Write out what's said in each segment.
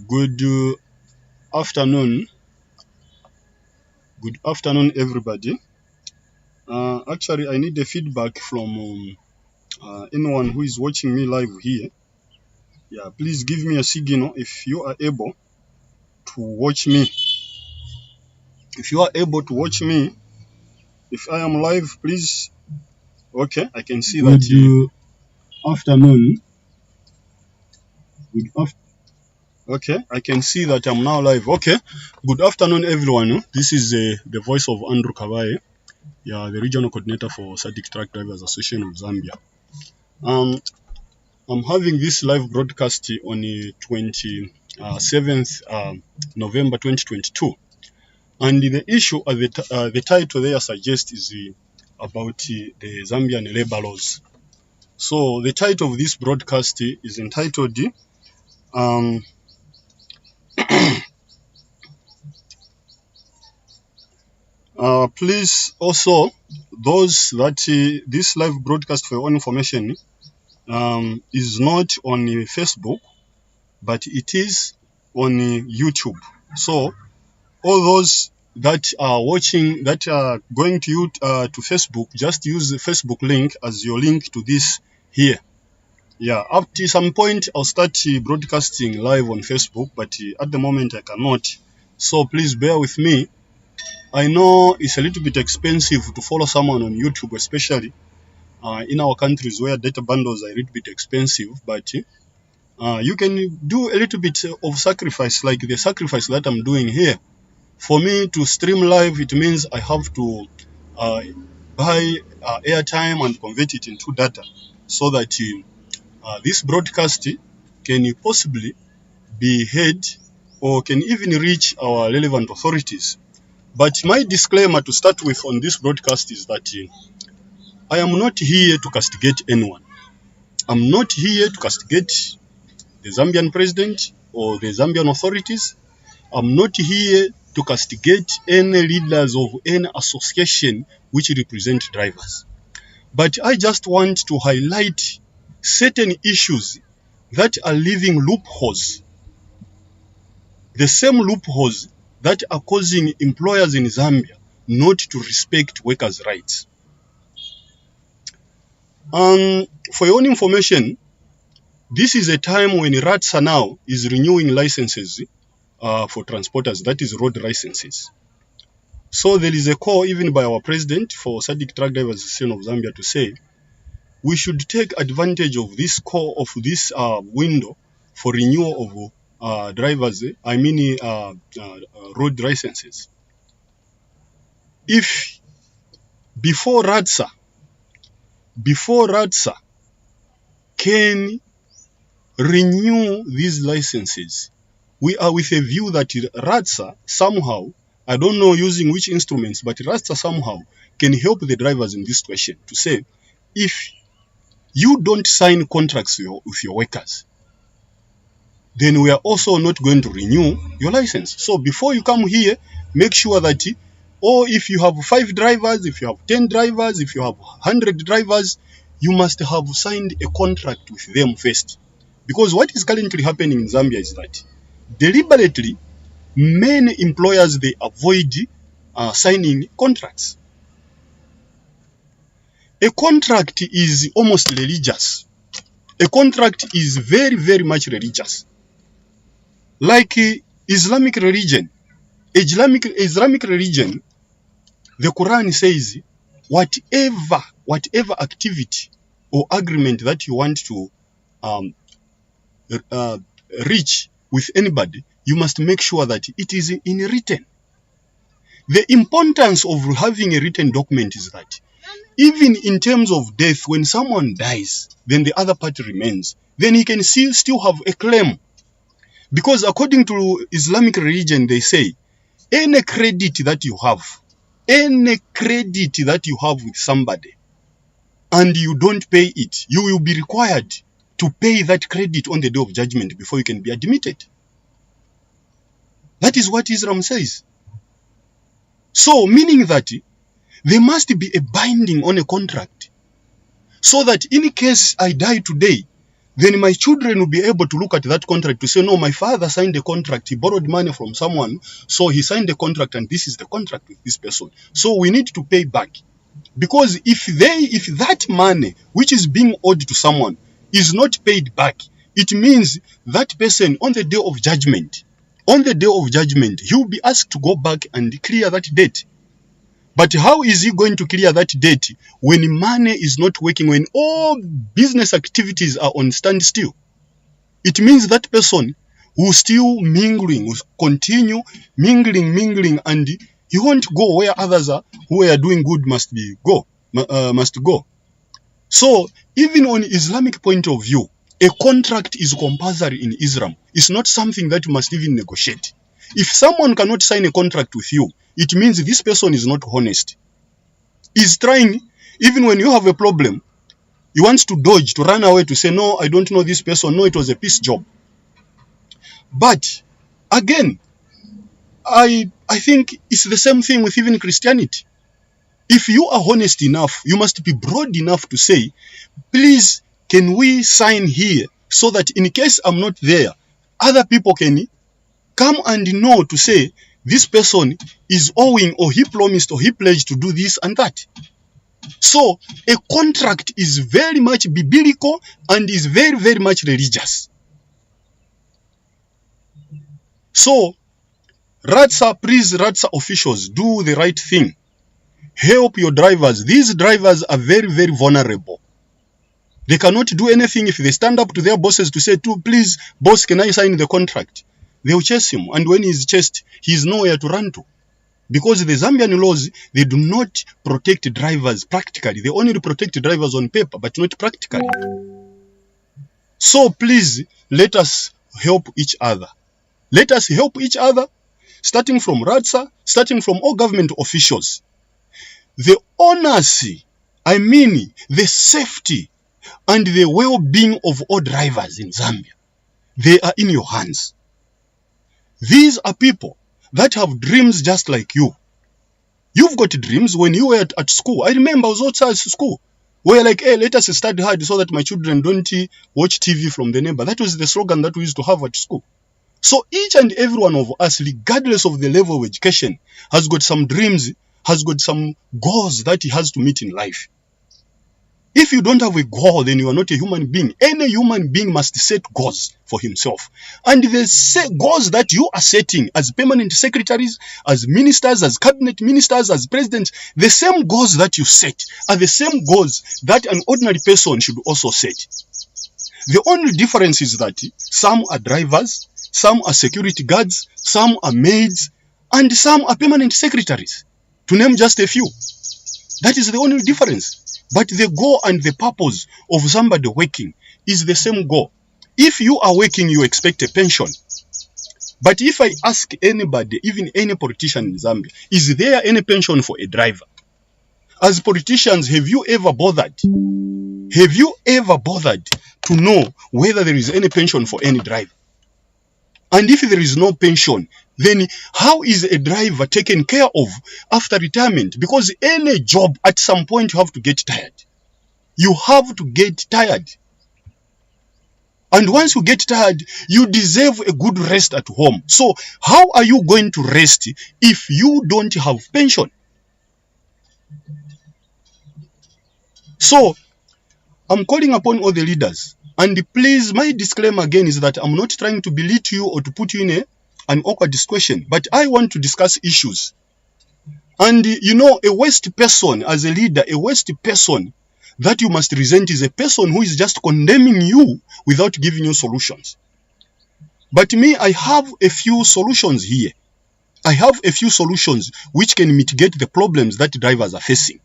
Good afternoon. Good afternoon, everybody. Actually, I need a feedback from anyone who is watching me live here. Yeah, please give me a signal if you are able to watch me. If you are able to watch me, if I am live, please. Okay, I can see that. Good afternoon. Good afternoon. Okay, I can see that I'm now live. Okay, good afternoon, everyone. This is the voice of Andrew Kavaye, yeah, the regional coordinator for SADC Truck Drivers Association of Zambia. I'm having this live broadcast on the 27th November 2022, and the issue, the title there suggests, is about the Zambian labor laws. So the title of this broadcast is entitled please also those that this live broadcast, for your own information, is not on Facebook, but it is on YouTube. So all those that are watching, that are going to Facebook, just use the Facebook link as your link to this here. Yeah, up to some point I'll start broadcasting live on Facebook, but at the moment I cannot. So please bear with me. I know it's a little bit expensive to follow someone on YouTube, especially in our countries where data bundles are a little bit expensive, but you can do a little bit of sacrifice, like the sacrifice that I'm doing here. For me to stream live, it means I have to buy airtime and convert it into data, so that this broadcast can possibly be heard or can even reach our relevant authorities. But my disclaimer to start with on this broadcast is that I am not here to castigate anyone. I'm not here to castigate the Zambian president or the Zambian authorities. I'm not here to castigate any leaders of any association which represent drivers. But I just want to highlight certain issues that are leaving loopholes, the same loopholes that are causing employers in Zambia not to respect workers' rights. For your own information, this is a time when RTSA now is renewing licenses for transporters, that is road licenses. So there is a call even by our president for SADC Truck Drivers Association of Zambia to say we should take advantage of this call, of this window for renewal of drivers, road licenses. If before RTSA can renew these licenses, we are with a view that RTSA somehow, I don't know using which instruments, but RTSA somehow can help the drivers in this situation to say, if you don't sign contracts with your workers, then we are also not going to renew your license. So before you come here, make sure that, or if you have 5 drivers, if you have 10 drivers, if you have 100 drivers, you must have signed a contract with them first. Because what is currently happening in Zambia is that deliberately many employers, they avoid signing contracts. A contract is almost religious. A contract is very, very much religious. Like Islamic religion, Islamic religion, the Quran says, whatever activity or agreement that you want to reach with anybody, you must make sure that it is in written. The importance of having a written document is that even in terms of death, when someone dies, then the other party remains, then he can still have a claim. Because according to Islamic religion, they say, any credit that you have with somebody, and you don't pay it, you will be required to pay that credit on the day of judgment before you can be admitted. That is what Islam says. So, meaning that there must be a binding on a contract, so that in case I die today, then my children will be able to look at that contract to say, no, my father signed a contract, he borrowed money from someone, so he signed a contract and this is the contract with this person. So we need to pay back. Because if that money which is being owed to someone is not paid back, it means that person on the day of judgment, he will be asked to go back and clear that debt. But how is he going to clear that debt when money is not working, when all business activities are on standstill? It means that person will still will continue mingling, and he won't go where others who are doing good must go. So even on Islamic point of view, a contract is compulsory in Islam. It's not something that you must even negotiate. If someone cannot sign a contract with you, it means this person is not honest. He's trying, even when you have a problem, he wants to dodge, to run away, to say, no, I don't know this person, no, it was a peace job. But again, I think it's the same thing with even Christianity. If you are honest enough, you must be broad enough to say, please, can we sign here so that in case I'm not there, other people can come and know to say, this person is owing, or he promised, or he pledged to do this and that. So a contract is very much biblical and is very, very much religious. So RTSA officials, do the right thing. Help your drivers. These drivers are very, very vulnerable. They cannot do anything if they stand up to their bosses to say, please, boss, can I sign the contract? They will chase him. And when he's chased, he's nowhere to run to. Because the Zambian laws, they do not protect drivers practically. They only protect drivers on paper, but not practically. So please, let us help each other. Let us help each other, starting from RTSA, starting from all government officials. The honesty, the safety and the well-being of all drivers in Zambia, they are in your hands. These are people that have dreams just like you. You've got dreams when you were at school. I remember I was outside school. We were like, hey, let us study hard so that my children don't watch TV from the neighbor. That was the slogan that we used to have at school. So each and every one of us, regardless of the level of education, has got some dreams, has got some goals that he has to meet in life. If you don't have a goal, then you are not a human being. Any human being must set goals for himself. And the goals that you are setting as permanent secretaries, as ministers, as cabinet ministers, as presidents, the same goals that you set are the same goals that an ordinary person should also set. The only difference is that some are drivers, some are security guards, some are maids, and some are permanent secretaries, to name just a few. That is the only difference. But the goal and the purpose of somebody working is the same goal. If you are working, you expect a pension. But if I ask anybody, even any politician in Zambia, is there any pension for a driver? As politicians, have you ever bothered? Have you ever bothered to know whether there is any pension for any driver? And if there is no pension, then how is a driver taken care of after retirement? Because any job, at some point, you have to get tired. You have to get tired. And once you get tired, you deserve a good rest at home. So how are you going to rest if you don't have pension? So I'm calling upon all the leaders. And please, my disclaimer again is that I'm not trying to belittle you or to put you in an awkward discussion, but I want to discuss issues. And you know, a worst person as a leader, a worst person that you must resent is a person who is just condemning you without giving you solutions. But me, I have a few solutions here. I have a few solutions which can mitigate the problems that drivers are facing.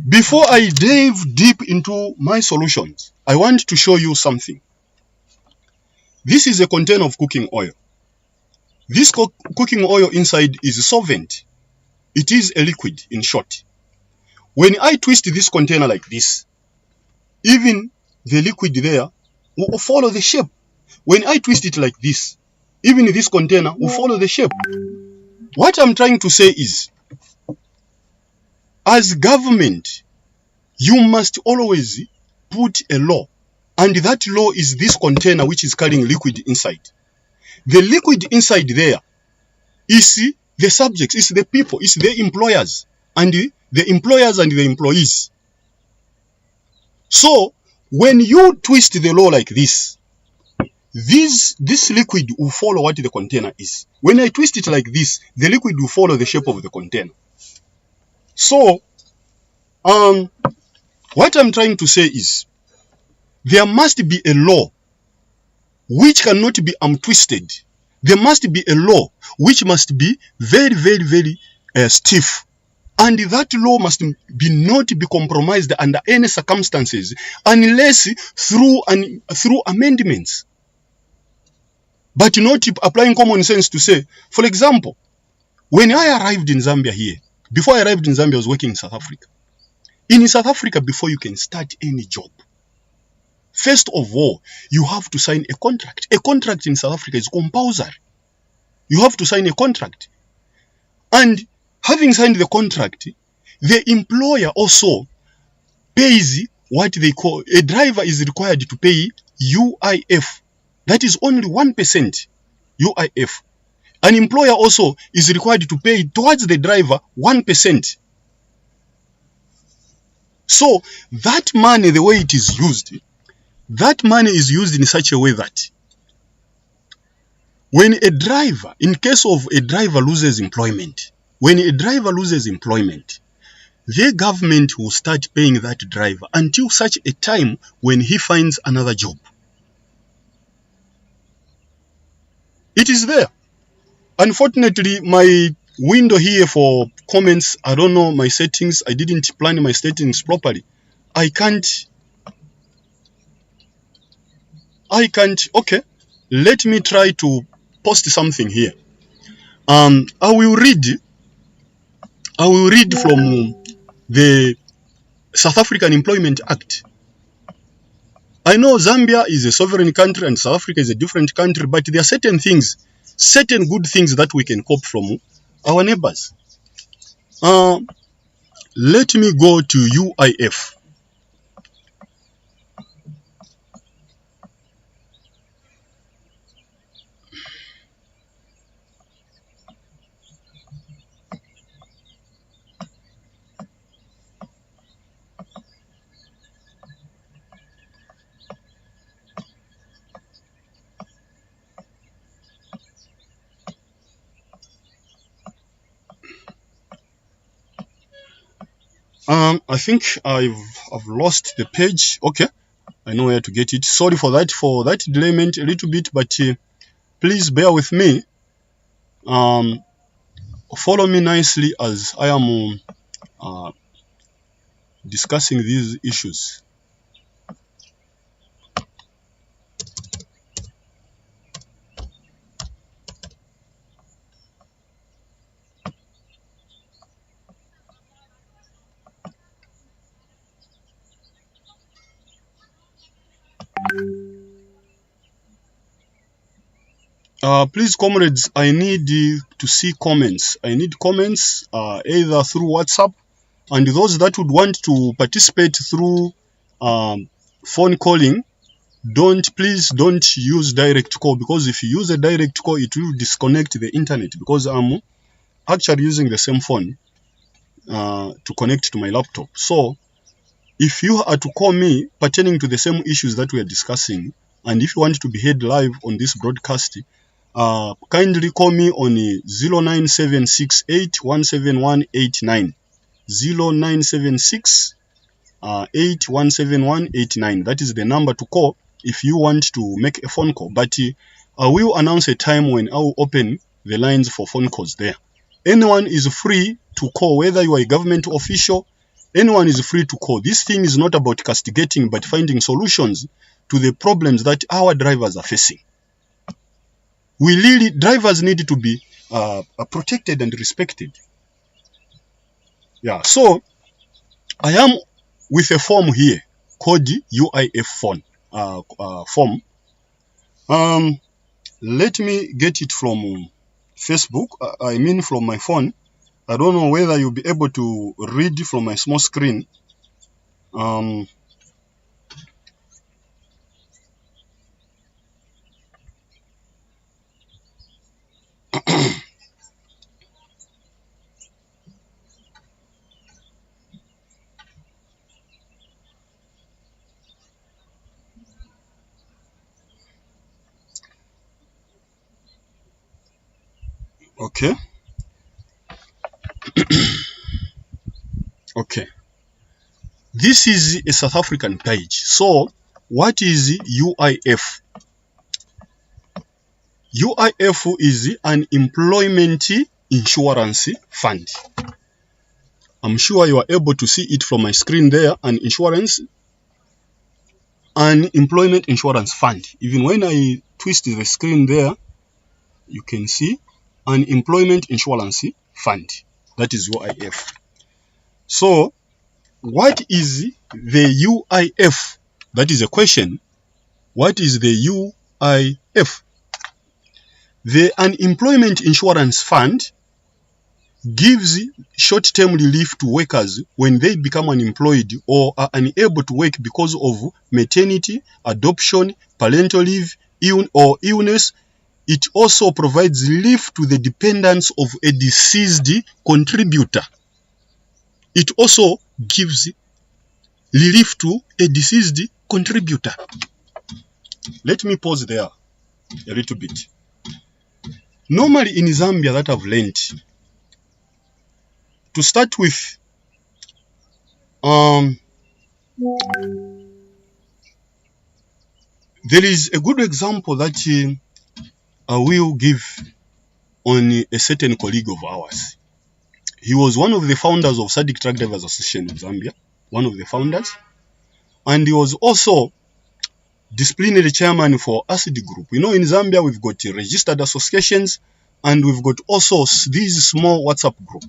Before I dive deep into my solutions, I want to show you something. This is a container of cooking oil. This cooking oil inside is solvent. It is a liquid, in short. When I twist this container like this, even the liquid there will follow the shape. When I twist it like this, even this container will follow the shape. What I'm trying to say is, as government, you must always put a law, and that law is this container which is carrying liquid inside. The liquid inside there is the subjects, is the people, is the employers, and the employers and the employees. So when you twist the law like this liquid will follow what the container is. When I twist it like this, the liquid will follow the shape of the container. So what I'm trying to say is there must be a law which cannot be twisted. There must be a law which must be very, very, very stiff. And that law must be not be compromised under any circumstances unless through amendments. But not applying common sense to say, for example, when I arrived in Zambia here, before I arrived in Zambia, I was working in South Africa. In South Africa, before you can start any job, first of all, you have to sign a contract. A contract in South Africa is compulsory. You have to sign a contract. And having signed the contract, the employer also pays what they call, a driver is required to pay UIF. That is only 1% UIF. An employer also is required to pay towards the driver 1%. So that money, the way it is used, that money is used in such a way that when a driver, in case of a driver loses employment, when a driver loses employment, the government will start paying that driver until such a time when he finds another job. It is there. Unfortunately, my window here for comments, I don't know my settings. I didn't plan my settings properly. I can't. Okay, let me try to post something here. I will read from the South African Employment Act. I know Zambia is a sovereign country and South Africa is a different country, but there are certain things, certain good things that we can copy from our neighbors. Let me go to UIF. I think I've lost the page. Okay, I know where to get it. Sorry for that delayment a little bit, but please bear with me. Follow me nicely as I am discussing these issues. Please, comrades, I need to see comments. I need comments either through WhatsApp, and those that would want to participate through phone calling, please don't use direct call, because if you use a direct call, it will disconnect the internet, because I'm actually using the same phone to connect to my laptop. So if you are to call me pertaining to the same issues that we are discussing, and if you want to be heard live on this broadcast, kindly call me on 09768171189. 09768171189. That is the number to call if you want to make a phone call. But I will announce a time when I will open the lines for phone calls there. Anyone is free to call, whether you are a government official, anyone is free to call. This thing is not about castigating, but finding solutions to the problems that our drivers are facing. Drivers need to be protected and respected. Yeah, so I am with a form here called UIF form. Let me get it from Facebook. I mean from my phone. I don't know whether you'll be able to read from my small screen. Okay. Okay. This is a South African page. So, what is UIF? UIF is an employment insurance fund. I'm sure you are able to see it from my screen there, an employment insurance fund. Even when I twist the screen there, you can see an employment insurance fund. That is UIF. So, what is the UIF? That is a question. What is the UIF? The Unemployment Insurance Fund gives short-term relief to workers when they become unemployed or are unable to work because of maternity, adoption, parental leave, or illness. It also provides relief to the dependents of a deceased contributor. It also gives relief to a deceased contributor. Let me pause there a little bit. Normally in Zambia that I've learned, to start with, there is a good example that I will give on a certain colleague of ours. He was one of the founders of SADC Truck Drivers Association in Zambia, one of the founders, and he was also disciplinary chairman for ACID group. You know, in Zambia we've got registered associations and we've got also these small WhatsApp groups.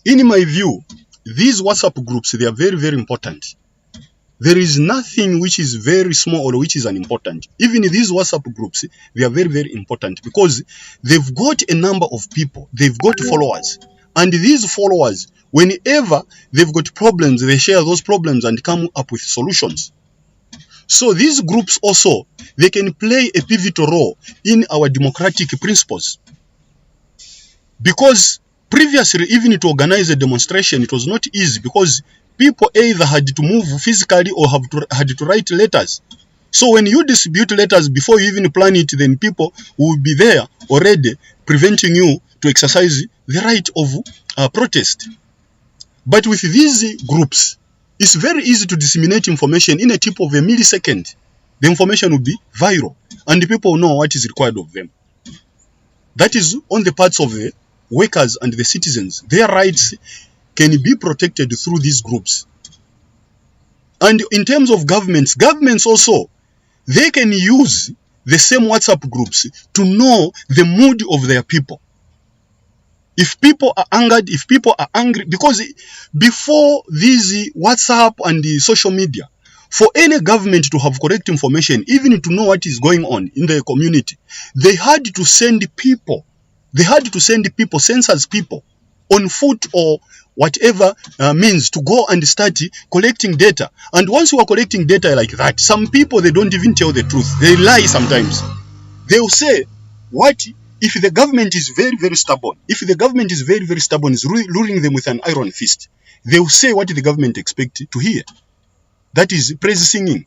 In my view, these WhatsApp groups, they are very, very important. There is nothing which is very small or which is unimportant. Even these WhatsApp groups, they are very, very important because they've got a number of people, they've got followers. And these followers, whenever they've got problems, they share those problems and come up with solutions. So these groups also, they can play a pivotal role in our democratic principles. Because previously, even to organize a demonstration, it was not easy because people either had to move physically or had to write letters. So when you distribute letters before you even plan it, then people will be there already preventing you to exercise the right of protest. But with these groups, it's very easy to disseminate information in a tip of a millisecond. The information will be viral and people know what is required of them. That is on the parts of the workers and the citizens. Their rights can be protected through these groups. And in terms of governments also, they can use the same WhatsApp groups to know the mood of their people. If people are angered, if people are angry, because before these WhatsApp and the social media, for any government to have correct information, even to know what is going on in the community, they had to send people. They had to send people, census people, on foot or whatever means to go and start collecting data. And once you are collecting data like that, some people, they don't even tell the truth. They lie sometimes. They will say, what if the government is very, very stubborn? If the government is very, very stubborn, is luring them with an iron fist, they will say what the government expects to hear. That is praise singing.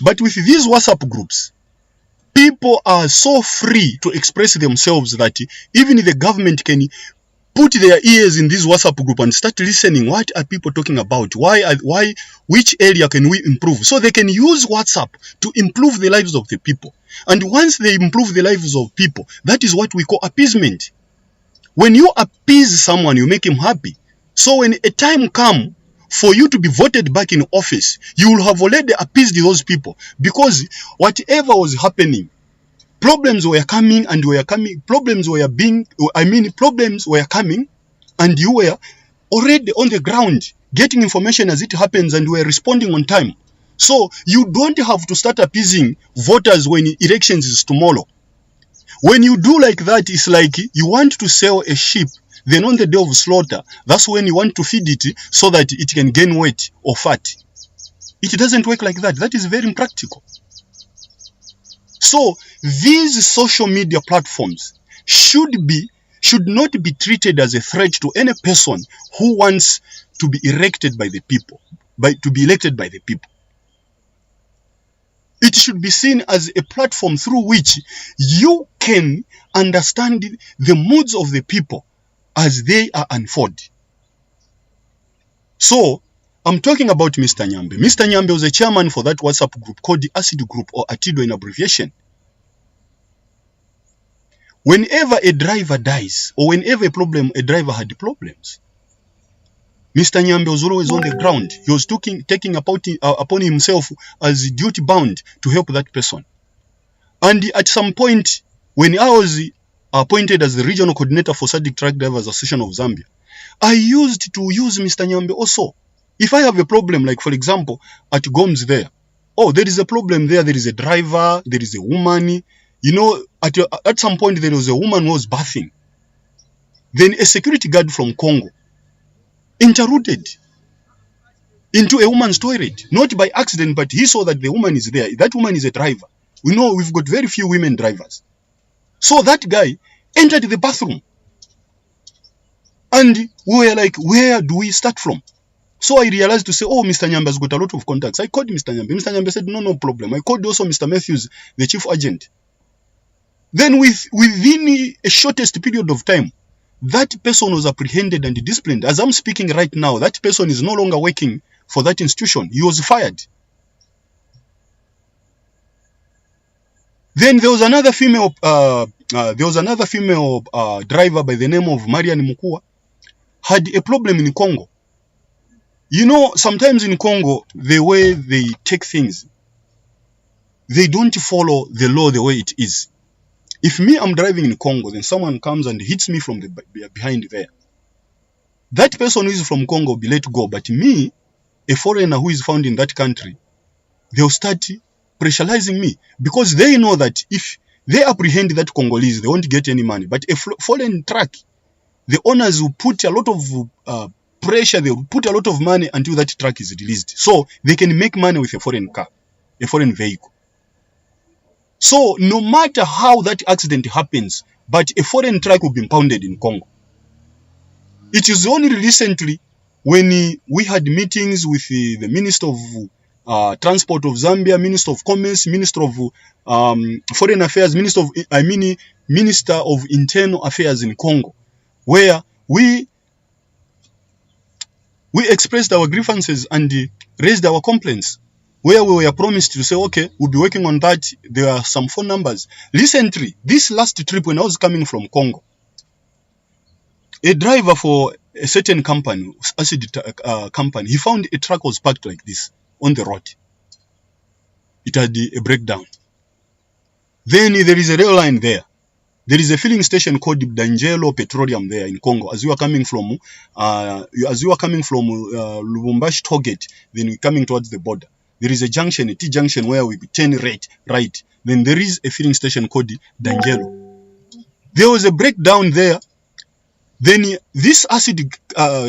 But with these WhatsApp groups, people are so free to express themselves that even the government can put their ears in this WhatsApp group and start listening. What are people talking about? Which area can we improve? So they can use WhatsApp to improve the lives of the people. And once they improve the lives of people, that is what we call appeasement. When you appease someone, you make him happy. So when a time comes for you to be voted back in office, you will have already appeased those people, because whatever was happening, problems were coming and were coming, problems were coming, and you were already on the ground getting information as it happens and were responding on time. So you don't have to start appeasing voters when elections is tomorrow. When you do like that, it's like you want to sell a sheep, then on the day of slaughter, that's when you want to feed it so that it can gain weight or fat. It doesn't work like that. That is very impractical. So these social media platforms should not be treated as a threat to any person who wants to be elected by the people, It should be seen as a platform through which you can understand the moods of the people as they are unfold. So, I'm talking about Mr. Nyambe. Mr. Nyambe was a chairman for that WhatsApp group called the ACID group, or ATIDO in abbreviation. Whenever a driver dies, or whenever a driver had problems, Mr. Nyambe was always on the ground. He was taking upon himself as duty bound to help that person. And at some point, when I was appointed as the regional coordinator for SADC Truck Drivers Association of Zambia, I used to use Mr. Nyambe also. If I have a problem, like for example, at Gomes there, oh, there is a problem there, there is a driver, there is a woman, you know, at some point there was a woman who was bathing. Then a security guard from Congo interrupted into a woman's toilet, not by accident, but he saw that the woman is there. That woman is a driver. We know we've got very few women drivers. So that guy entered the bathroom. And we were like, where do we start from? So I realized to say, oh, Mr. Nyambe has got a lot of contacts. I called Mr. Nyambe. Mr. Nyambe said, no problem. I called also Mr. Matthews, the chief agent. Then within a shortest period of time, that person was apprehended and disciplined. As I'm speaking right now, that person is no longer working for that institution. He was fired. Then there was another female driver by the name of Marian Mukua, had a problem in Congo. You know, sometimes in Congo, the way they take things, they don't follow the law the way it is. If me, I'm driving in Congo, then someone comes and hits me from the behind there. That person who is from Congo will be let go. But me, a foreigner who is found in that country, they'll start pressurizing me. Because they know that if they apprehend that Congolese, they won't get any money. But a foreign truck, the owners will put a lot of pressure, they will put a lot of money until that truck is released. So they can make money with a foreign car, a foreign vehicle. So no matter how that accident happens, but a foreign truck will be impounded in Congo. It is only recently when we had meetings with the Minister of Transport of Zambia, Minister of Commerce, Minister of Foreign Affairs, Minister of Internal Affairs in Congo, where we expressed our grievances and raised our complaints, where we were promised to say, okay, we'll be working on that. There are some phone numbers. Recently, this last trip when I was coming from Congo, a driver for a certain company, company, he found a truck was parked like this on the road. It had a breakdown. Then there is a rail line there. There is a filling station called D'Angelo Petroleum there in Congo. As you are coming from Lubumbashi Tollgate, then you're coming towards the border. There is a junction, a T junction, where we turn right. Then there is a filling station called D'Angelo. There was a breakdown there. Then this acid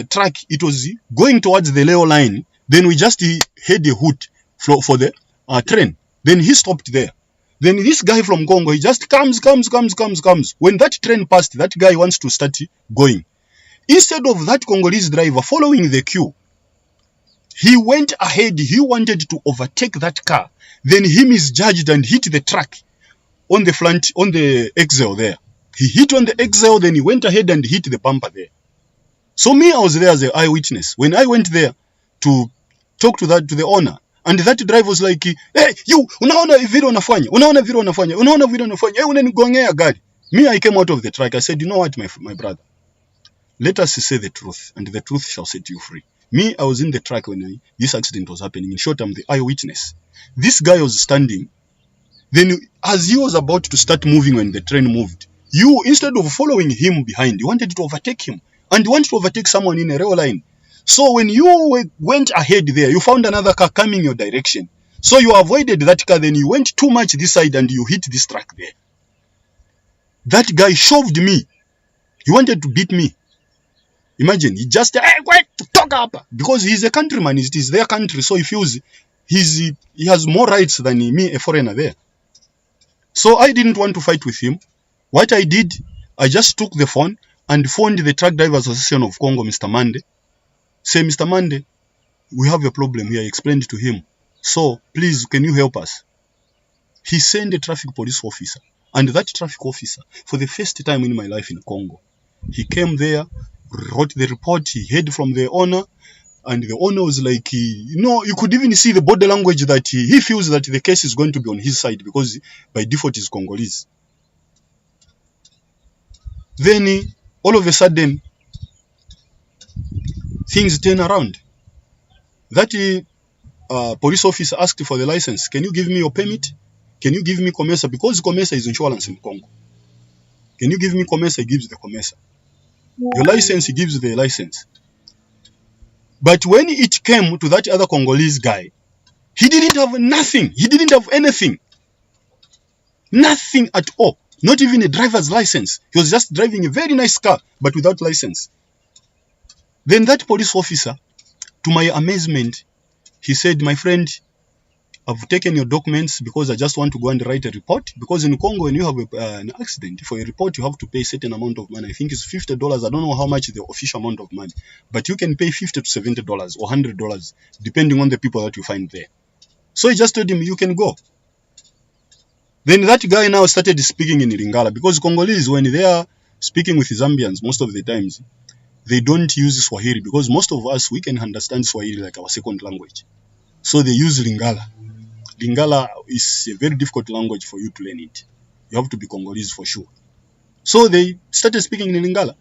truck, it was going towards the rail line. Then we just had a hood for the train. Then he stopped there. Then this guy from Congo, he just comes. When that train passed, that guy wants to start going. Instead of that Congolese driver following the queue, he went ahead. He wanted to overtake that car. Then he misjudged and hit the truck on the axle there. He hit on the axle, then he went ahead and hit the bumper there. So me, I was there as an eyewitness. When I went there to talk to the owner, and that driver was like, hey, you, unaona vile unafanya, unanigongea gari. Me, I came out of the truck. I said, you know what, my brother, let us say the truth, and the truth shall set you free. Me, I was in the truck when this accident was happening. In short, I'm the eyewitness. This guy was standing. Then as he was about to start moving when the train moved, you, instead of following him behind, you wanted to overtake him. And you wanted to overtake someone in a rail line. So when you went ahead there, you found another car coming your direction. So you avoided that car, then you went too much this side and you hit this truck there. That guy shoved me. He wanted to beat me. Imagine, he just, hey, wait, talk up. Because he's a countryman, it is their country, so he feels he has more rights than me, a foreigner there. So I didn't want to fight with him. What I did, I just took the phone and phoned the Truck Drivers Association of Congo, Mr. Mande. Say, Mr. Mande, we have a problem here. I explained to him. So, please, can you help us? He sent a traffic police officer. And that traffic officer, for the first time in my life in Congo, he came there, wrote the report, he heard from the owner, and the owner was like, you could even see the body language that he feels that the case is going to be on his side because by default he's Congolese. Then all of a sudden, things turn around. That police officer asked for the license. Can you give me your permit? Can you give me COMESA? Because COMESA is insurance in Congo. Can you give me COMESA? He gives the COMESA. Your license, he gives the license. But when it came to that other Congolese guy, he didn't have nothing. He didn't have anything. Nothing at all. Not even a driver's license. He was just driving a very nice car, but without license. Then that police officer, to my amazement, he said, my friend, I've taken your documents because I just want to go and write a report. Because in Congo, when you have an accident, for a report, you have to pay a certain amount of money. I think it's $50. I don't know how much is the official amount of money. But you can pay $50 to $70 or $100, depending on the people that you find there. So he just told him, you can go. Then that guy now started speaking in Lingala. Because Congolese, when they are speaking with Zambians, most of the times, they don't use Swahili. Because most of us, we can understand Swahili like our second language. So they use Lingala. Lingala is a very difficult language for you to learn it. You have to be Congolese for sure. So they started speaking in Lingala.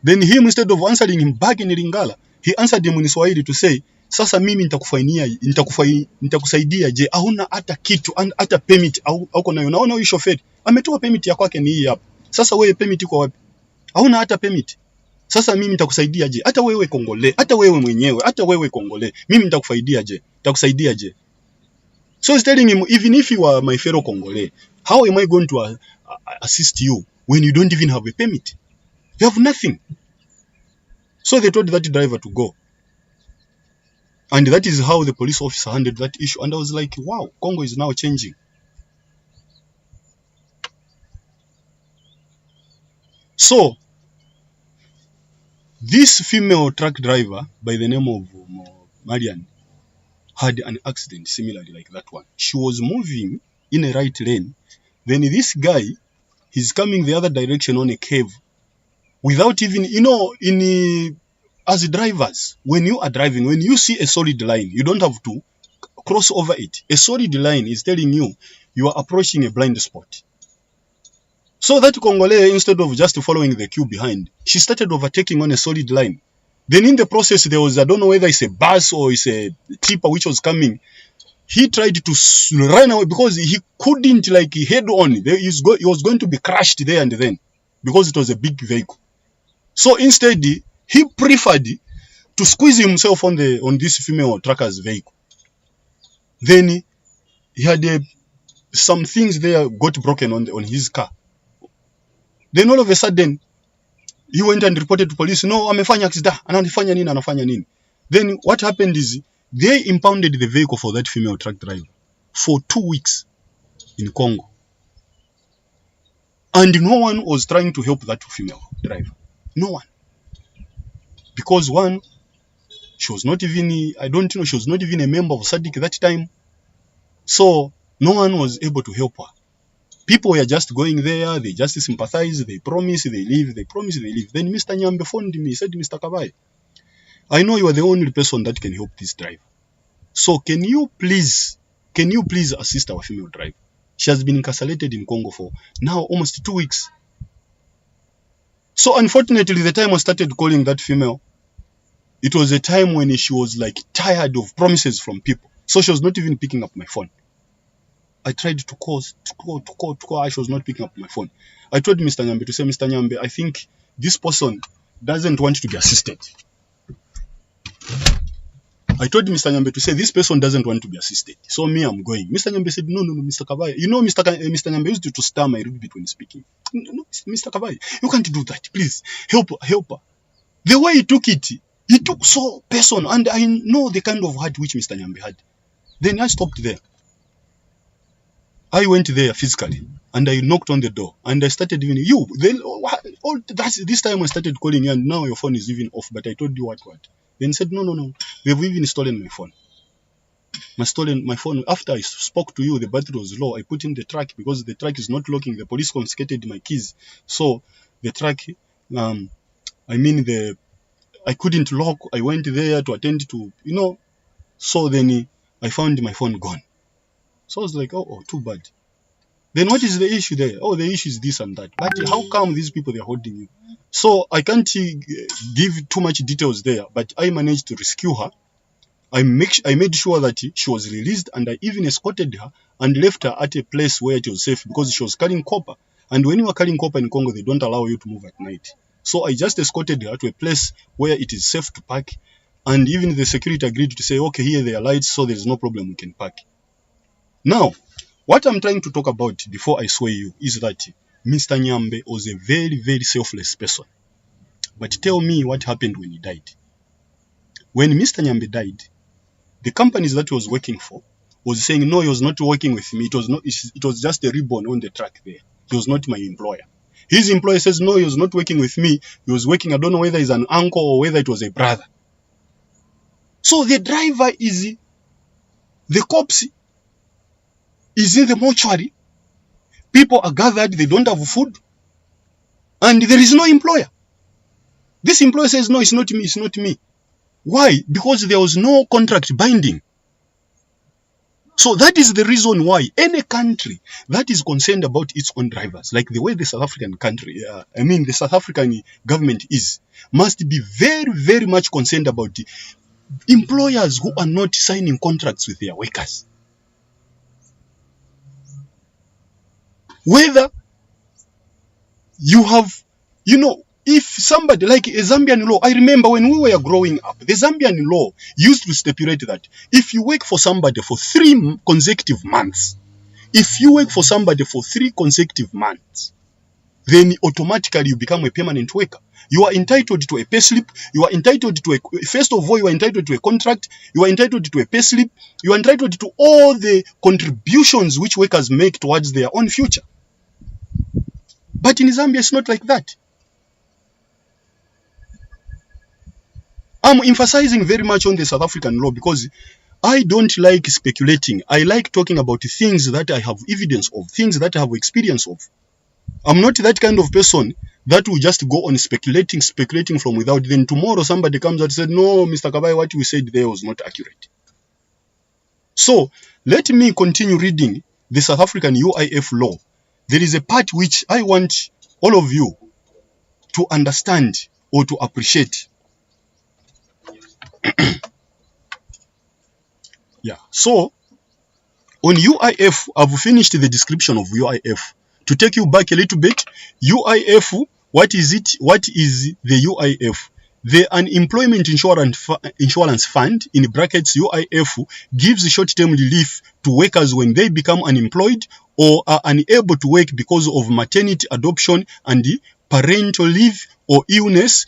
Then him, instead of answering him back in Lingala, he answered him in Swahili to say, sasa mimi nitakusaidia je, hauna hata kitu, hata permit, hauko nayo. Naona huyu shoferi ametoa permit ya kwake ni hii hapa. Sasa wewe permit iko wapi? Hauna hata permit. Sasa mimi nitakusaidia je? Hata wewe Kongole, hata wewe mwenyewe, hata wewe Kongole, mimi nitakusaidia je? Nitakusaidia je? So he's telling him, even if you are my fellow Congolese, how am I going to assist you when you don't even have a permit? You have nothing. So they told that driver to go. And that is how the police officer handled that issue. And I was like, wow, Congo is now changing. So, this female truck driver by the name of Marian had an accident similarly like that one. She was moving in a right lane. Then this guy, he's coming the other direction on a cave without even, as drivers, when you are driving, when you see a solid line, you don't have to cross over it. A solid line is telling you you are approaching a blind spot. So that Congolese, instead of just following the queue behind, she started overtaking on a solid line. Then in the process, there was, I don't know whether it's a bus or it's a tipper which was coming. He tried to run away because he couldn't head on. He was going to be crushed there and then because it was a big vehicle. So instead, he preferred to squeeze himself on this female trucker's vehicle. Then he had some things there got broken on his car. Then all of a sudden, he went and reported to police, no, amefanya accident, anafanya nini. Then what happened is, they impounded the vehicle for that female truck driver for 2 weeks in Congo. And no one was trying to help that female driver. No one. Because one, she was not even, she was not even a member of SADC that time. So no one was able to help her. People were just going there, they just sympathize, they promise, they leave, they promise, they leave. Then Mr. Nyambe phoned me, he said, Mr. Kabai, I know you are the only person that can help this driver. So can you please assist our female driver? She has been incarcerated in Congo for now almost 2 weeks. So unfortunately, the time I started calling that female, it was a time when she was tired of promises from people. So she was not even picking up my phone. I tried to call, she was not picking up my phone. I told Mr. Nyambe to say, Mr. Nyambe, I think this person doesn't want to be assisted. I told Mr. Nyambe to say, this person doesn't want to be assisted. So me, I'm going. Mr. Nyambe said, no, Mr. Kabai. Mr. Nyambe used to stir my little bit when speaking. No, Mr. Kabai, you can't do that. Please, help her. The way he took it so personal. And I know the kind of heart which Mr. Nyambe had. Then I stopped there. I went there physically and I knocked on the door and I started even this time I started calling you and now your phone is even off, but I told you what. Then he said, no, they've even stolen my phone. my phone. After I spoke to you, the battery was low. I put in the track because the track is not locking. The police confiscated my keys. So the track, I couldn't lock. I went there to attend to, so then I found my phone gone. So I was like, oh, too bad. Then what is the issue there? Oh, the issue is this and that. But how come these people, they're holding you? So I can't give too much details there, but I managed to rescue her. I made sure that she was released, and I even escorted her and left her at a place where it was safe because she was carrying copper. And when you are carrying copper in Congo, they don't allow you to move at night. So I just escorted her to a place where it is safe to park. And even the security agreed to say, okay, here there are lights, so there's no problem, we can park. Now, what I'm trying to talk about before I sway you is that Mr. Nyambe was a very, very selfless person. But tell me what happened when he died. When Mr. Nyambe died, the companies that he was working for was saying, no, he was not working with me. It was just a ribbon on the track there. He was not my employer. His employer says, no, he was not working with me. He was working, I don't know whether he's an uncle or whether it was a brother. So the driver is, the cops is in the mortuary. People are gathered, they don't have food. And there is no employer. This employer says, no, it's not me, it's not me. Why? Because there was no contract binding. So that is the reason why any country that is concerned about its own drivers, like the way the South African the South African government must be very, very much concerned about the employers who are not signing contracts with their workers. Whether you have, if somebody like a Zambian law, I remember when we were growing up, the Zambian law used to stipulate that if you work for somebody for 3 consecutive months, then automatically you become a permanent worker. You are entitled to a pay slip. You are entitled to first of all, you are entitled to a contract. You are entitled to a pay slip. You are entitled to all the contributions which workers make towards their own future. But in Zambia, it's not like that. I'm emphasizing very much on the South African law because I don't like speculating. I like talking about things that I have evidence of, things that I have experience of. I'm not that kind of person that will just go on speculating from without. Then tomorrow somebody comes out and said, no, Mr. Kabai, what you said there was not accurate. So let me continue reading the South African UIF law. There is a part which I want all of you to understand or to appreciate. Yeah, so on UIF, I've finished the description of UIF. To take you back a little bit, UIF, what is it? What is the UIF? The Unemployment Insurance Fund, in brackets UIF, gives short-term relief to workers when they become unemployed or are unable to work because of maternity, adoption, and parental leave or illness.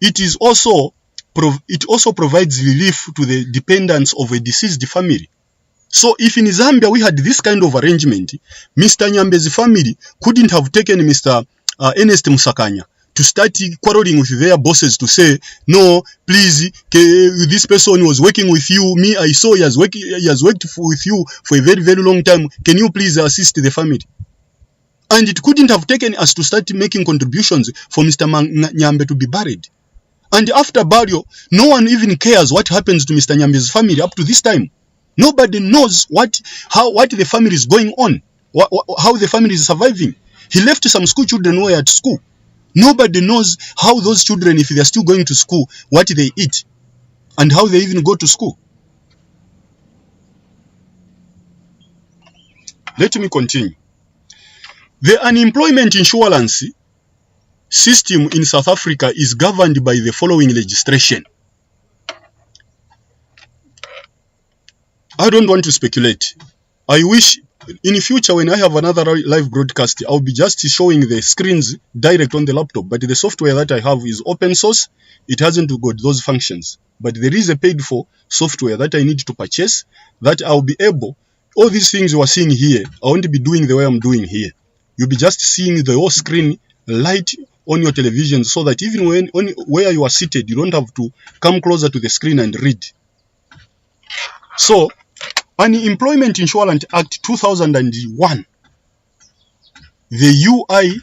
It also provides relief to the dependents of a deceased family. So if in Zambia we had this kind of arrangement, Mr. Nyambe's family couldn't have taken Mr. Ernest Musakanya to start quarreling with their bosses to say, no, please, this person was working with you. Me, I saw he has worked with you for a very, very long time. Can you please assist the family? And it couldn't have taken us to start making contributions for Mr. Nyambe to be buried. And after burial, no one even cares what happens to Mr. Nyambe's family up to this time. Nobody knows what the family is going on, how the family is surviving. He left some school children who were at school. Nobody knows how those children, if they are still going to school, what they eat, and how they even go to school. Let me continue. The unemployment insurance system in South Africa is governed by the following legislation. I don't want to speculate. I wish in the future when I have another live broadcast, I'll be just showing the screens direct on the laptop. But the software that I have is open source. It hasn't got those functions. But there is a paid for software that I need to purchase that I'll be able. All these things you are seeing here, I won't be doing the way I'm doing here. You'll be just seeing the whole screen light on your television so that even where you are seated, you don't have to come closer to the screen and read. So, Unemployment Insurance Act 2001, the UI,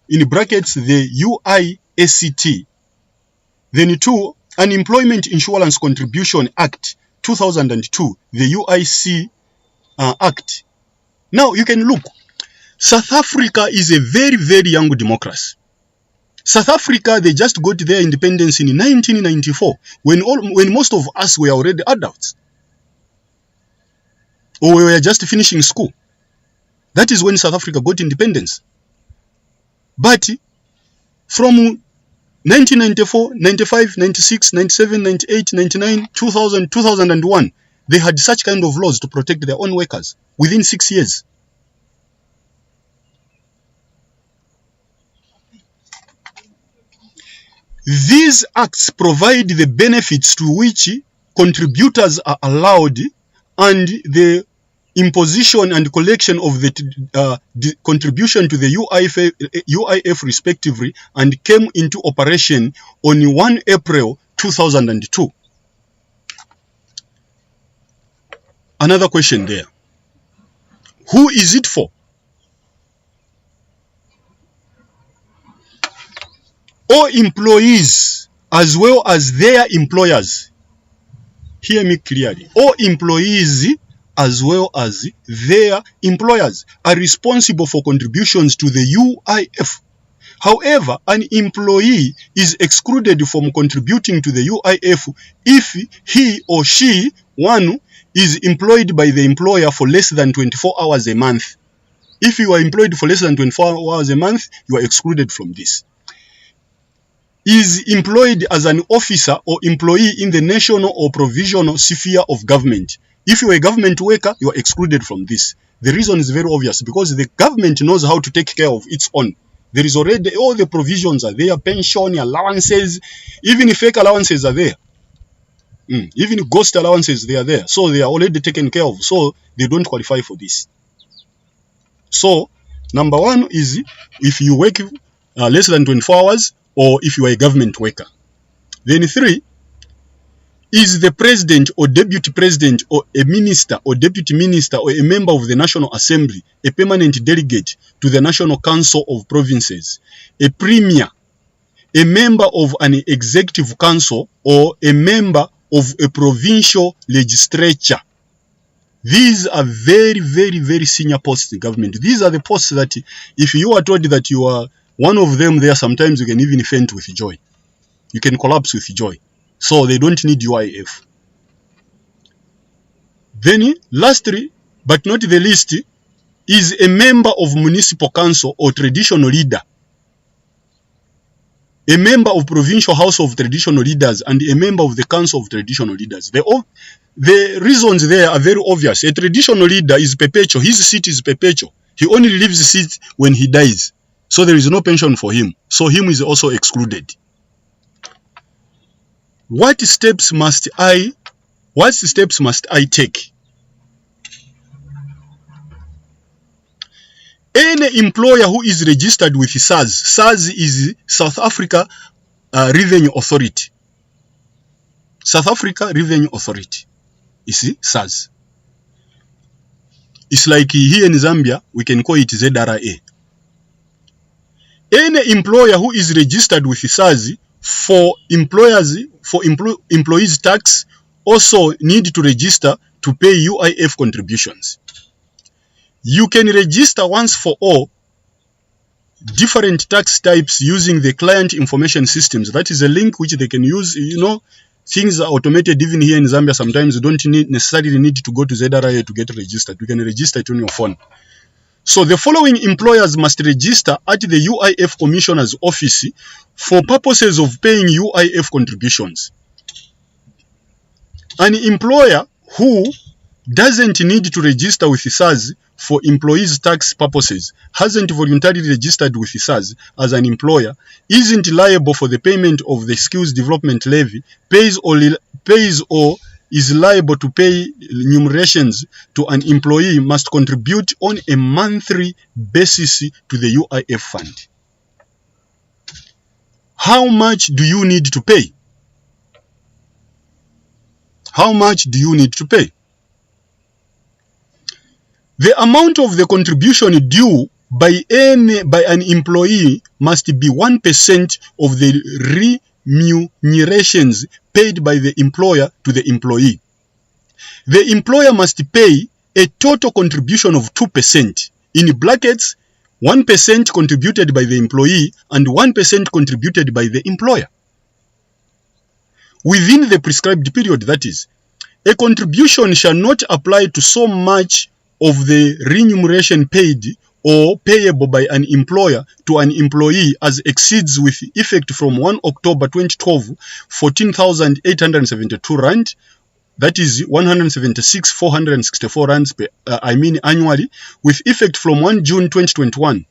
in brackets, the UIACT. Then 2, Unemployment Insurance Contribution Act 2002, the UIC Act. Now, you can look. South Africa is a very, very young democracy. South Africa, they just got their independence in 1994, when most of us were already adults, or we were just finishing school. That is when South Africa got independence. But from 1994, 95, 96, 97, 98, 99, 2000, 2001, they had such kind of laws to protect their own workers within 6 years. These acts provide the benefits to which contributors are allowed, and the imposition and collection of the contribution to the UIF respectively, and came into operation on 1 April 2002. Another question there. Who is it for? All employees as well as their employers. Hear me clearly. All employees as well as their employers are responsible for contributions to the UIF. However, an employee is excluded from contributing to the UIF if he or she, one, is employed by the employer for less than 24 hours a month. If you are employed for less than 24 hours a month, you are excluded from this. Is employed as an officer or employee in the national or provisional sphere of government. If you are a government worker, you are excluded from this. The reason is very obvious, because the government knows how to take care of its own. There is already, all the provisions are there, pension, allowances, even fake allowances are there. Even ghost allowances, they are there. So they are already taken care of. So they don't qualify for this. So, number 1 is if you work less than 24 hours, or if you are a government worker. Then 3 is the president or deputy president or a minister or deputy minister or a member of the National Assembly, a permanent delegate to the National Council of Provinces, a premier, a member of an executive council, or a member of a provincial legislature. These are very, very, very senior posts in government. These are the posts that if you are told that you are one of them there, sometimes you can even faint with joy. You can collapse with joy. So they don't need UIF. Then, lastly, but not the least, is a member of municipal council or traditional leader, a member of provincial house of traditional leaders, and a member of the council of traditional leaders. The reasons there are very obvious. A traditional leader is perpetual. His seat is perpetual. He only leaves the seat when he dies. So there is no pension for him. So him is also excluded. What steps must I take? Any employer who is registered with SARS, SARS is South Africa Revenue Authority. South Africa Revenue Authority. You see, SARS. It's like here in Zambia, we can call it ZRA. Any employer who is registered with SARS for employees tax also need to register to pay UIF contributions. You can register once for all different tax types using the client information systems. That is a link which they can use. You know, things are automated even here in Zambia. Sometimes you don't necessarily need to go to ZRA to get registered. You can register it on your phone. So the following employers must register at the UIF Commissioner's office for purposes of paying UIF contributions. An employer who doesn't need to register with SARS for employees' tax purposes, hasn't voluntarily registered with SARS as an employer, isn't liable for the payment of the skills development levy, pays or is liable to pay remunerations to an employee, must contribute on a monthly basis to the UIF fund. How much do you need to pay? How much do you need to pay? The amount of the contribution due by an employee must be 1% of the remunerations paid by the employer to the employee. The employer must pay a total contribution of 2%, in brackets 1% contributed by the employee and 1% contributed by the employer, within the prescribed period. That is, a contribution shall not apply to so much of the remuneration paid or payable by an employer to an employee as exceeds with effect from 1 October 2012 14,872 rand, that is 176,464 rands per, annually, with effect from 1 June 2021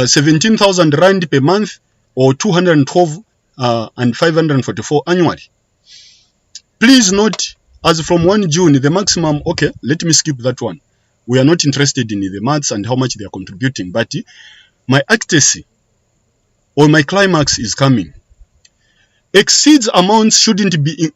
17,000 rand per month, or 212 and 544 annually. Please note, as from 1 June, the maximum, okay, let me skip that one. We are not interested in the maths and how much they are contributing, but my ecstasy or my climax is coming. Exceeds amounts shouldn't be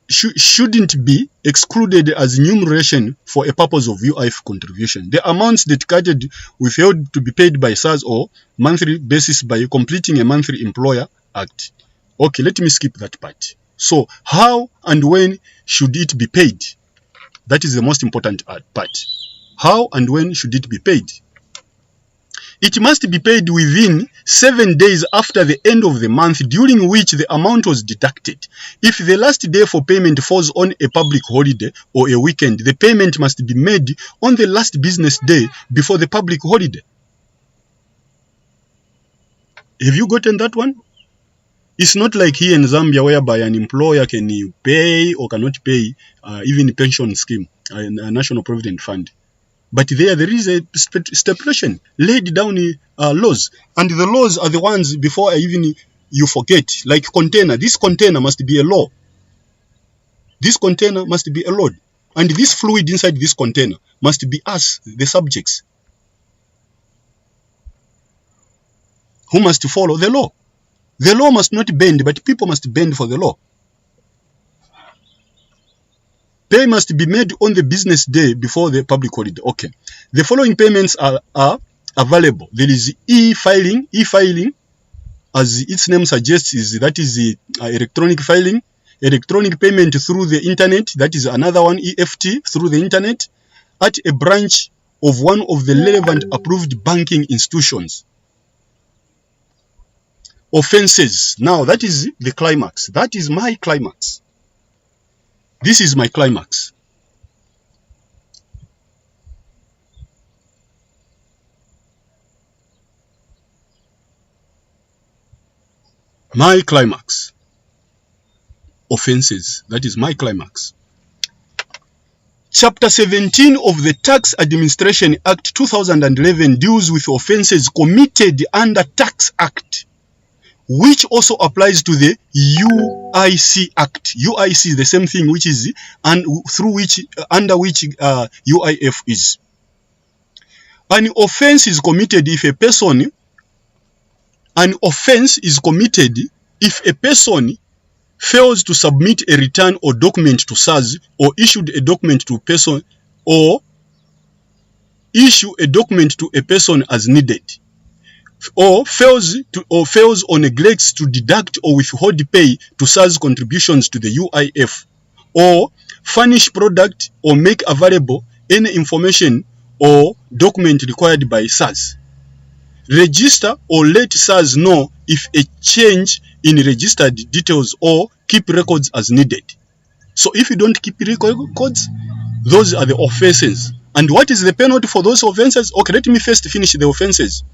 excluded as enumeration for a purpose of UIF contribution. The amounts dedicated withheld to be paid by SARS or monthly basis by completing a monthly employer act. Okay, let me skip that part. So, how and when should it be paid? That is the most important part. How and when should it be paid? It must be paid within 7 days after the end of the month during which the amount was deducted. If the last day for payment falls on a public holiday or a weekend, the payment must be made on the last business day before the public holiday. Have you gotten that one? It's not like here in Zambia whereby an employer can pay or cannot pay even a pension scheme, a national provident fund. But there is a stipulation laid down laws. And the laws are the ones before even you forget. Like container. This container must be a law. This container must be a law. And this fluid inside this container must be us, the subjects, who must follow the law. The law must not bend, but people must bend for the law. Pay must be made on the business day before the public holiday. Okay. The following payments are available. There is e-filing. E-filing, as its name suggests, is the electronic filing. Electronic payment through the internet. That is another one, EFT, through the internet, at a branch of one of the relevant approved banking institutions. Offenses. Now, that is the climax. That is my climax. This is my climax. My climax. Offenses. That is my climax. Chapter 17 of the Tax Administration Act 2011 deals with offenses committed under Tax Act, which also applies to the UIC Act. UIC is the same thing, which is under which UIF is. An offense is committed if a person. An offense is committed if a person fails to submit a return or document to SARS, or issued a document to a person, or issue a document to a person as needed, or fails or neglects to deduct or withhold pay to SARS contributions to the UIF, or furnish product or make available any information or document required by SARS. Register or let SARS know if a change in registered details, or keep records as needed. So if you don't keep records, those are the offenses. And what is the penalty for those offenses? Okay, let me first finish the offenses.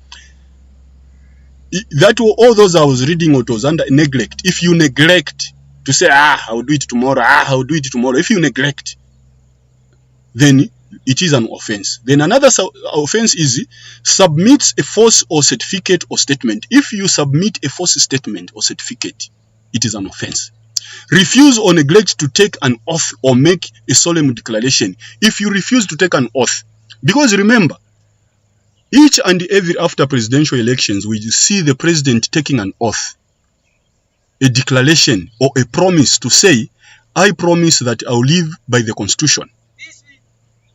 That were all those I was reading, what was under neglect. If you neglect to say, I'll do it tomorrow, I'll do it tomorrow. If you neglect, then it is an offense. Then another offense is submits a false or certificate or statement. If you submit a false statement or certificate, it is an offense. Refuse or neglect to take an oath or make a solemn declaration. If you refuse to take an oath, because remember, each and every after presidential elections, we see the president taking an oath, a declaration or a promise to say, I promise that I'll live by the Constitution.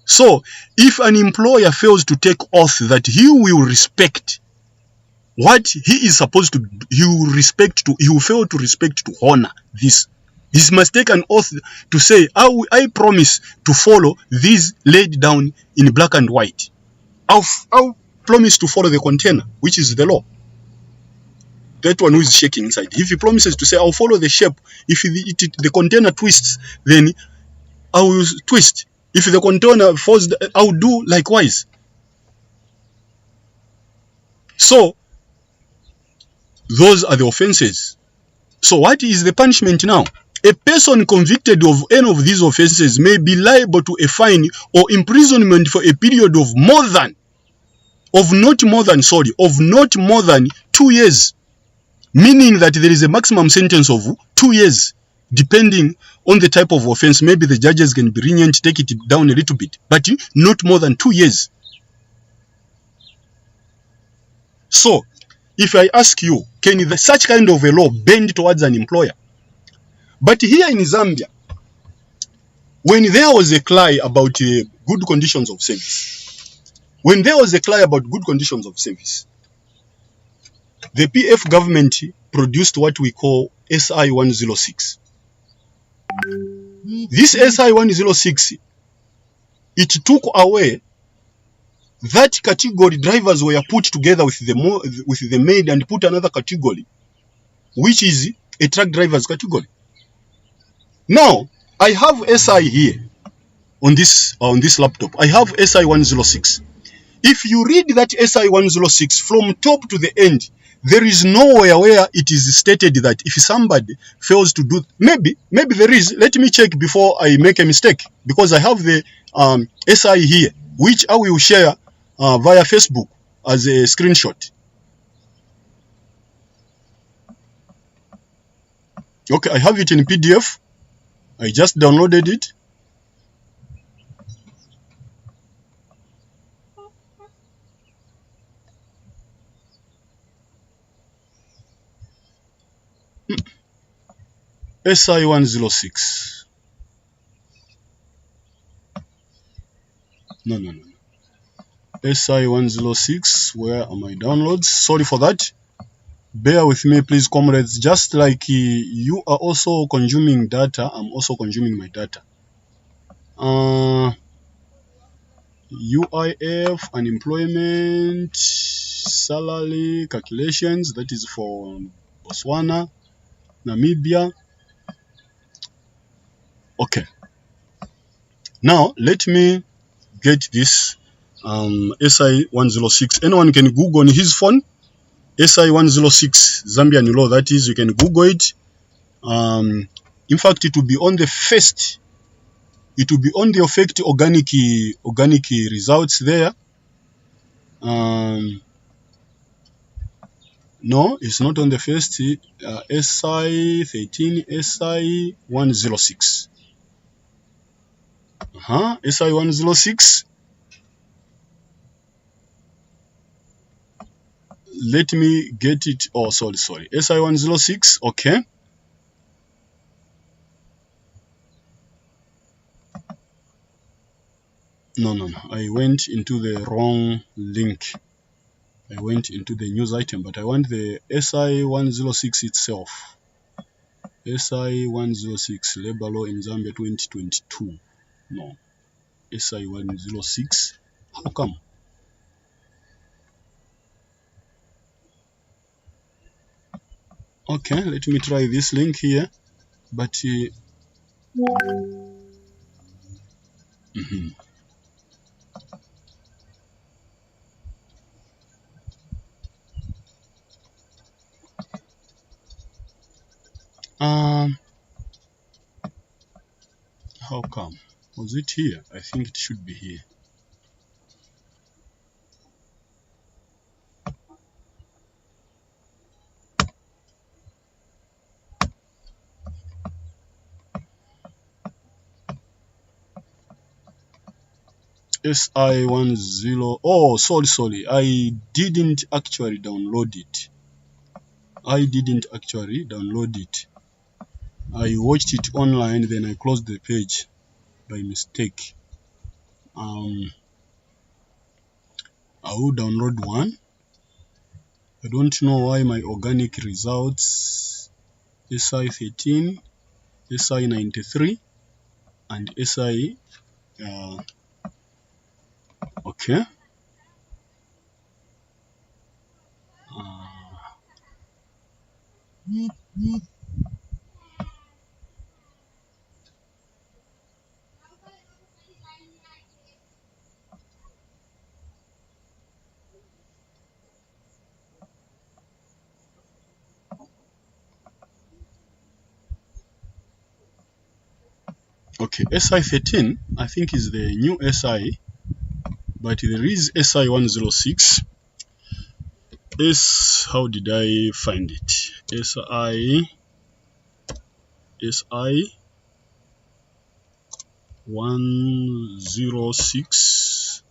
So, if an employer fails to take oath that he will respect what he is supposed to, he will fail to respect, to honor this. He must take an oath to say, I promise to follow these laid down in black and white. I'll promise to follow the container, which is the law. That one who is shaking inside. If he promises to say, I'll follow the shape, if the container twists, then I will twist. If the container falls, I'll do likewise. So, those are the offenses. So what is the punishment now? A person convicted of any of these offenses may be liable to a fine or imprisonment for a period of not more than 2 years. Meaning that there is a maximum sentence of 2 years, depending on the type of offense. Maybe the judges can be lenient, take it down a little bit, but not more than 2 years. So, if I ask you, can such kind of a law bend towards an employer? But here in Zambia, when there was a cry about good conditions of service, the PF government produced what we call SI 106. This SI 106, it took away that category. Drivers were put together with the maid and put another category, which is a truck driver's category. Now, I have SI here on this laptop. I have SI 106. If you read that SI 106 from top to the end, there is nowhere where it is stated that if somebody fails to do, maybe there is. Let me check before I make a mistake, because I have the SI here, which I will share via Facebook as a screenshot. Okay, I have it in PDF. I just downloaded it. SI 106. No. SI 106. Where are my downloads? Sorry for that. Bear with me, please, comrades. Just like you are also consuming data, I'm also consuming my data. UIF, unemployment, salary calculations. That is for Botswana, Namibia. Okay. Now, let me get this SI 106. Anyone can Google on his phone. SI 106 Zambian law, that is, you can Google it. In fact, it will be on the first, it will be on the effect organic results there. No, it's not on the first. SI 13, SI 106. SI 106. Let me get it. Oh, sorry. SI 106. Okay. No. I went into the wrong link. I went into the news item, but I want the SI 106 itself. SI 106, labor law in Zambia 2022. No. SI 106. How come? Okay, let me try this link here. But how come? Was it here? I think it should be here. SI10. Oh, sorry. I didn't actually download it. I watched it online, then I closed the page by mistake. I will download one. I don't know why my organic results SI 13, SI 93, and SI okay. Okay, SI 13 I think is the new SI, but there is SI 106. How did I find it? SI 106.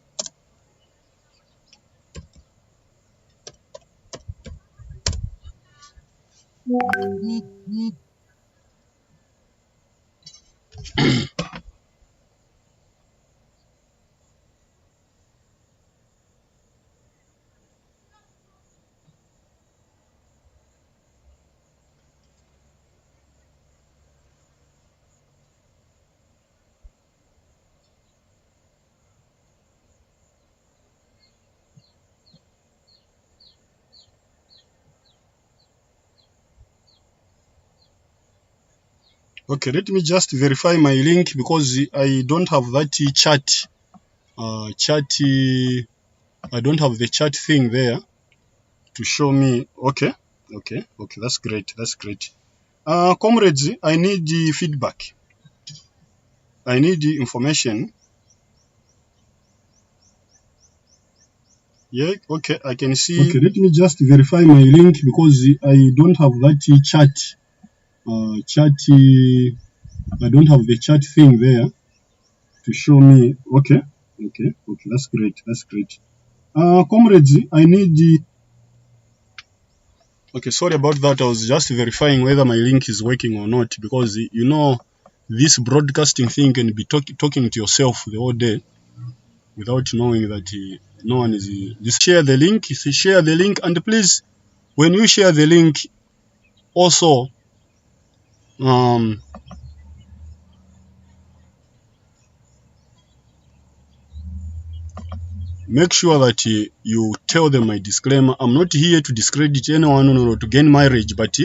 Okay, let me just verify my link because I don't have that chat. I don't have the chat thing there to show me. Okay, that's great. Comrades, I need the feedback. I need the information. Yeah, okay, I can see. Okay, let me just verify my link because I don't have that chat. I don't have the chat thing there to show me. Okay, that's great. Comrades, I need the. Okay, sorry about that. I was just verifying whether my link is working or not because you know this broadcasting thing can be talking to yourself the whole day without knowing that no one is. Just share the link, and please, when you share the link, also make sure that you tell them my disclaimer. I'm not here to discredit anyone or to gain mileage, but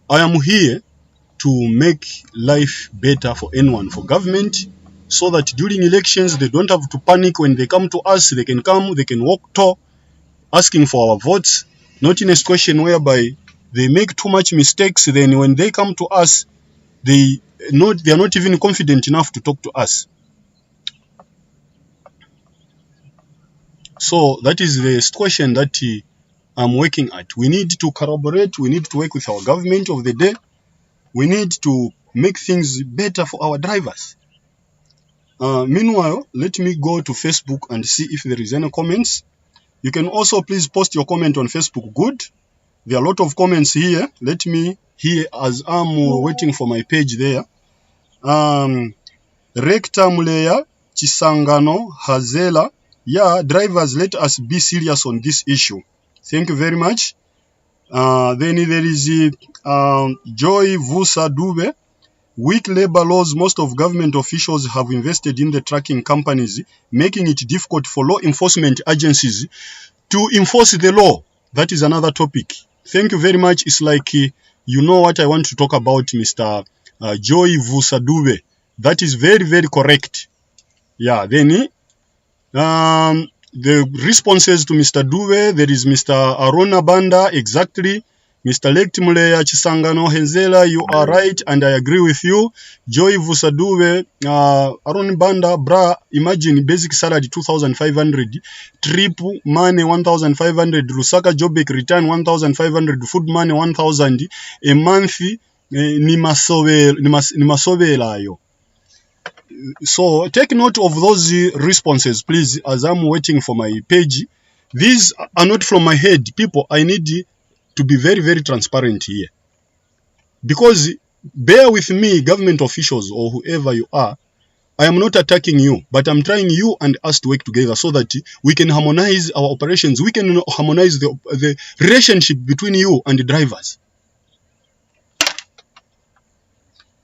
I am here to make life better for anyone, for government, so that during elections they don't have to panic when they come to us. They can come, they can walk talk, asking for our votes, not in a situation whereby they make too much mistakes. Then when they come to us, they are not even confident enough to talk to us. So that is the situation that I'm working at. We need to corroborate. We need to work with our government of the day. We need to make things better for our drivers. Meanwhile, let me go to Facebook and see if there is any comments. You can also please post your comment on Facebook. Good. There are a lot of comments here. Let me hear as I'm waiting for my page there. Recta Muleya, Chisangano, Hazela. Yeah, drivers, let us be serious on this issue. Thank you very much. Then there is Joy Vusa Dube. Weak labor laws, most of government officials have invested in the trucking companies, making it difficult for law enforcement agencies to enforce the law. That is another topic. Thank you very much. It's like, you know what I want to talk about, Mr. Joy Vusadube. That is very, very correct. Yeah, then the responses to Mr. Dube, there is Mr. Arona Banda, exactly. Mr. Lektimuleya Chisangano Henzela, you are right, and I agree with you. Joy Vusadube, Arona Banda, bra, imagine basic salary 2,500, trip money 1,500, Lusaka Jobek return 1,500, food money 1,000, a month, ni masobela yo. So take note of those responses, please, as I'm waiting for my page. These are not from my head. People, I need to be very, very transparent here. Because bear with me, government officials or whoever you are. I am not attacking you, but I'm trying you and us to work together so that we can harmonize our operations. We can harmonize the relationship between you and the drivers.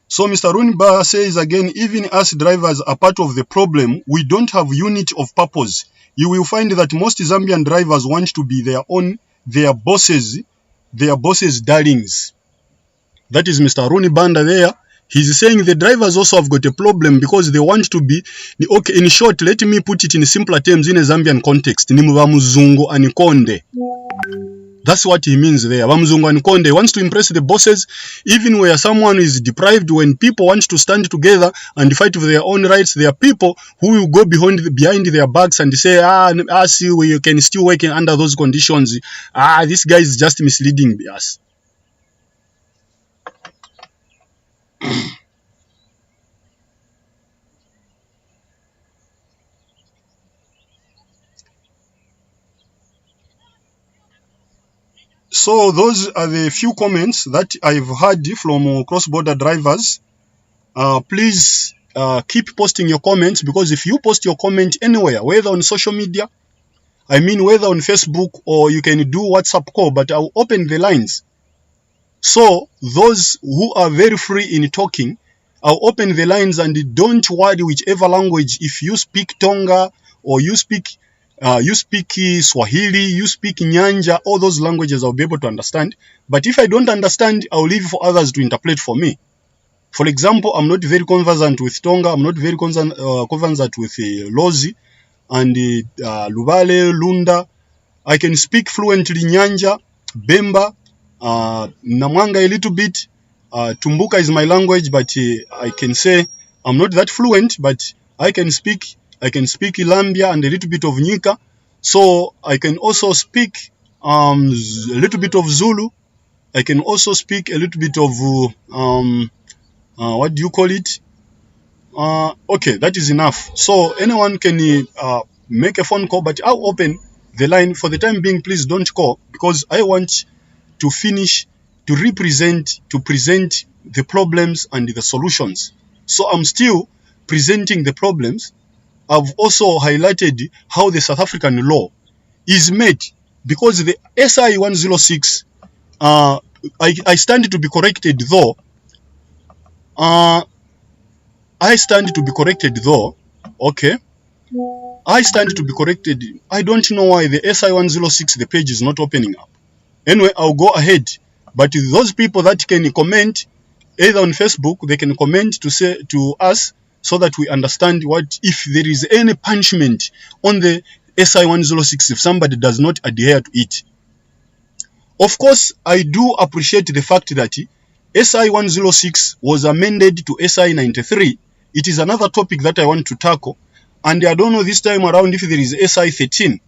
So Mr. Runba says again, even us drivers are part of the problem. We don't have unit of purpose. You will find that most Zambian drivers want to be their bosses' darlings. That is Mr. Runi Banda there. He's saying the drivers also have got a problem because they want to be, okay, in short, let me put it in simpler terms in a Zambian context. Nimuvamuzungu anikonde. That's what he means there. Vamuzungu anikonde wants to impress the bosses, even where someone is deprived. When people want to stand together and fight for their own rights, there are people who will go behind their backs and say, see, we can still work under those conditions. This guy is just misleading us. So those are the few comments that I've heard from cross-border drivers. Please keep posting your comments, because if you post your comment anywhere, whether on social media, whether on Facebook, or you can do WhatsApp call, but I'll open the lines. So those who are very free in talking, I'll open the lines, and don't worry whichever language. If you speak Tonga or you speak Swahili, you speak Nyanja, all those languages I'll be able to understand. But if I don't understand, I'll leave for others to interpret for me. For example, I'm not very conversant with Tonga, I'm not very conversant with Lozi and Lubale, Lunda. I can speak fluently Nyanja, Bemba, Namwanga a little bit. Tumbuka is my language, but I can say I'm not that fluent, but I can speak Ilambia and a little bit of Nika. So I can also speak a little bit of Zulu. I can also speak a little bit of what do you call it? Okay, that is enough. So anyone can make a phone call, but I'll open the line. For the time being, please don't call, because I want to finish to present the problems and the solutions. So I'm still presenting the problems. I've also highlighted how the South African law is made, because the SI 106, I stand to be corrected though. Okay. I stand to be corrected. I don't know why the SI 106, the page is not opening up. Anyway, I'll go ahead. But those people that can comment, either on Facebook, they can comment to say to us, so that we understand what if there is any punishment on the SI 106 if somebody does not adhere to it. Of course, I do appreciate the fact that SI 106 was amended to SI 93. It is another topic that I want to tackle. And I don't know this time around if there is SI 13,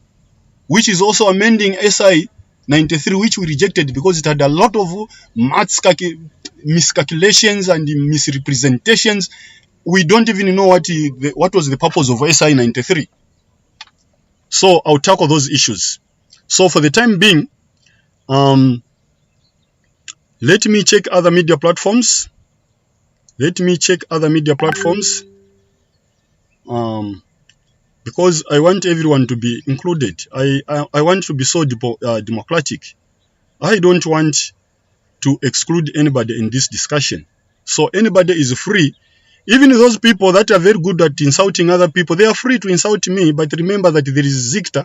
which is also amending SI 93, which we rejected because it had a lot of miscalculations and misrepresentations. We don't even know what was the purpose of SI 93. So I'll tackle those issues. So for the time being, let me check other media platforms. Because I want everyone to be included. I want to be so democratic. I don't want to exclude anybody in this discussion. So anybody is free. Even those people that are very good at insulting other people, they are free to insult me. But remember that there is Zicta.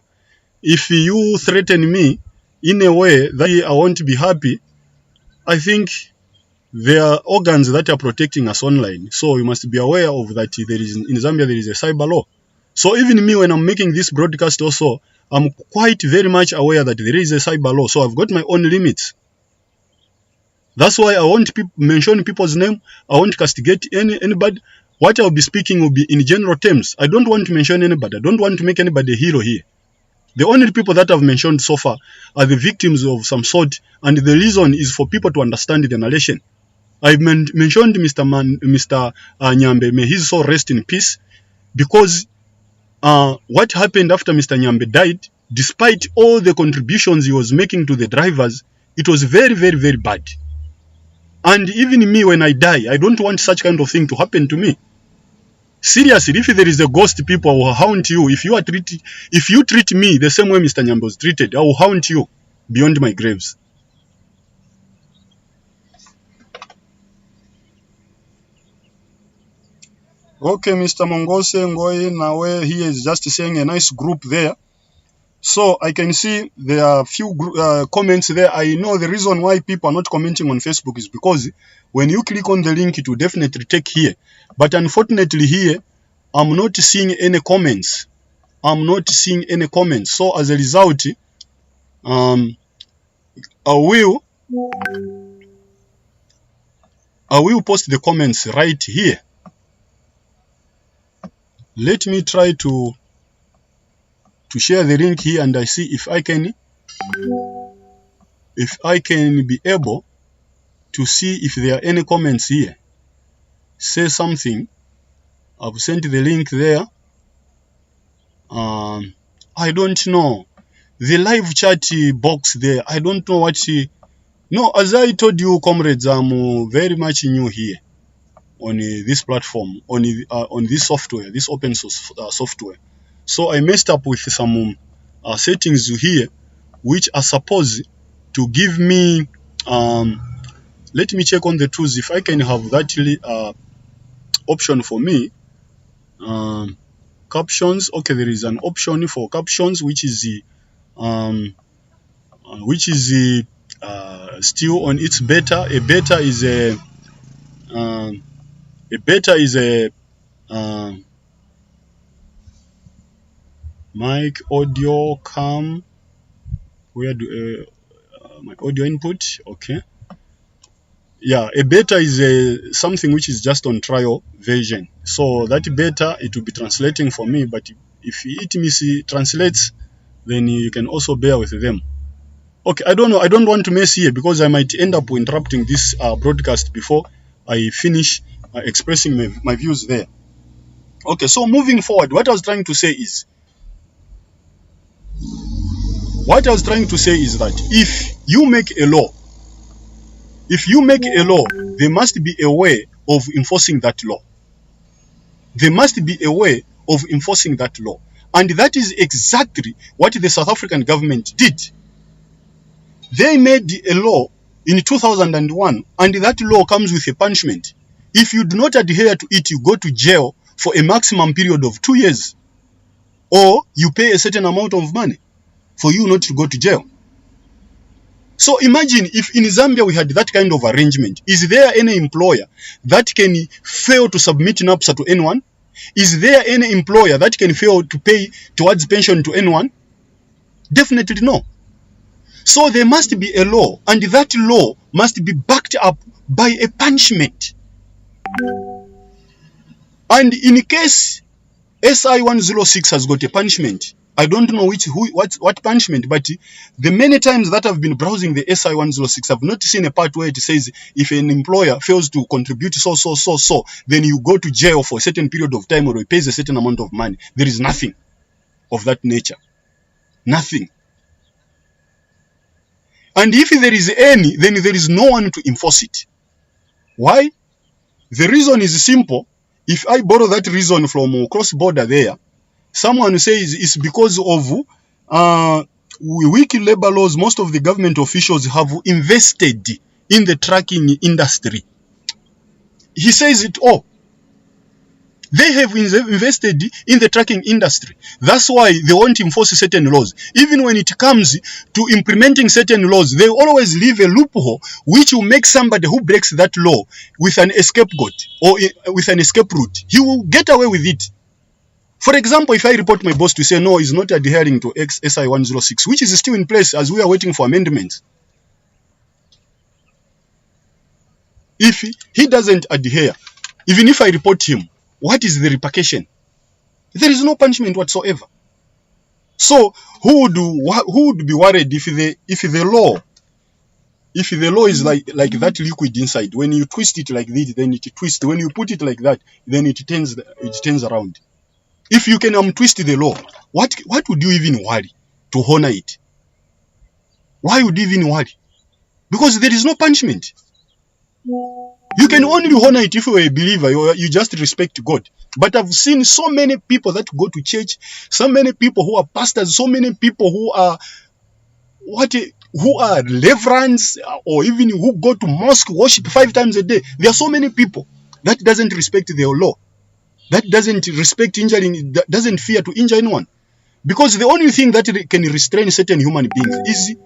If you threaten me in a way that I won't be happy, I think there are organs that are protecting us online. So you must be aware of that. In Zambia, there is a cyber law. So even me, when I'm making this broadcast also, I'm quite very much aware that there is a cyber law. So I've got my own limits. That's why I won't mention people's name. I won't castigate anybody. What I'll be speaking will be in general terms. I don't want to mention anybody. I don't want to make anybody a hero here. The only people that I've mentioned so far are the victims of some sort, and the reason is for people to understand the narration. I've mentioned Mr. Nyambe, may his soul rest in peace, because what happened after Mr. Nyambe died, despite all the contributions he was making to the drivers, it was very, very, very bad. And even me, when I die, I don't want such kind of thing to happen to me. Seriously, if there is a ghost, people, I will haunt you. If you treat me the same way Mr. Nyambo was treated, I will haunt you beyond my graves. Okay, Mr. Mongose Ngoye Nawe, he is just saying a nice group there. So I can see there are a few comments there. I know the reason why people are not commenting on Facebook is because when you click on the link, it will definitely take here. But unfortunately here, I'm not seeing any comments. I'm not seeing any comments. So as a result, I will post the comments right here. Let me try to share the link here, and I see if I can be able to see if there are any comments here. Say something. I've sent the link there. I don't know. The live chat box there, I don't know what no, as I told you, comrades, I'm very much new here on this platform, on this software, this open source software. So I messed up with some settings here, which are supposed to give me, let me check on the tools if I can have that option for me. Captions. Okay, there is an option for captions, which is still on its beta. A beta is a mic audio cam. Where do my audio input? Okay. Yeah, a beta is something which is just on trial version. So that beta, it will be translating for me, but if it mistranslates, then you can also bear with them. Okay, I don't know. I don't want to mess here because I might end up interrupting this broadcast before I finish expressing my views there. Okay, so moving forward, what I was trying to say is that if you make a law, there must be a way of enforcing that law. There must be a way of enforcing that law. And that is exactly what the South African government did. They made a law in 2001, and that law comes with a punishment. If you do not adhere to it, you go to jail for a maximum period of 2 years. Or you pay a certain amount of money for you not to go to jail. So imagine if in Zambia we had that kind of arrangement. Is there any employer that can fail to submit NAPSA to anyone? Is there any employer that can fail to pay towards pension to anyone? Definitely no. So there must be a law, and that law must be backed up by a punishment. And in case SI 106 has got a punishment, I don't know what punishment, but the many times that I've been browsing the SI 106, I've not seen a part where it says if an employer fails to contribute so, then you go to jail for a certain period of time or he pays a certain amount of money. There is nothing of that nature. Nothing. And if there is any, then there is no one to enforce it. Why? The reason is simple. If I borrow that reason from cross-border there, someone says it's because of weak labor laws. Most of the government officials have invested in the trucking industry. He says it all. They have invested in the trucking industry. That's why they won't enforce certain laws. Even when it comes to implementing certain laws, they always leave a loophole which will make somebody who breaks that law with an scapegoat or with an escape route. He will get away with it. For example, if I report my boss to say, no, he's not adhering to SI 106, which is still in place as we are waiting for amendments. If he doesn't adhere, even if I report him, what is the repercussion? There is no punishment whatsoever. So who would be worried if the law is like that liquid inside? When you twist it like this, then it twists. When you put it like that, then it turns around. If you can untwist the law, what would you even worry to honor it? Why would you even worry? Because there is no punishment. You can only honor it if you are a believer, you just respect God. But I've seen so many people that go to church, so many people who are pastors, so many people who are reverends, or even who go to mosque, worship 5 times a day. There are so many people that doesn't respect their law, that doesn't respect injuring, that doesn't fear to injure anyone. Because the only thing that can restrain certain human beings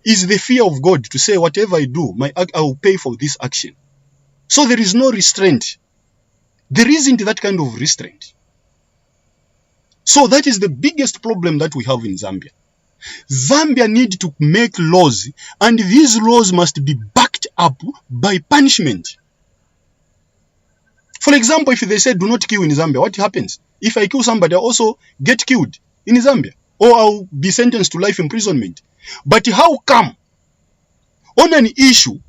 is the fear of God, to say whatever I do, I will pay for this action. So there is no restraint. There isn't that kind of restraint. So that is the biggest problem that we have in Zambia. Zambia need to make laws, and these laws must be backed up by punishment. For example, if they say do not kill in Zambia, what happens? If I kill somebody, I also get killed in Zambia, or I'll be sentenced to life imprisonment. But how come on an issue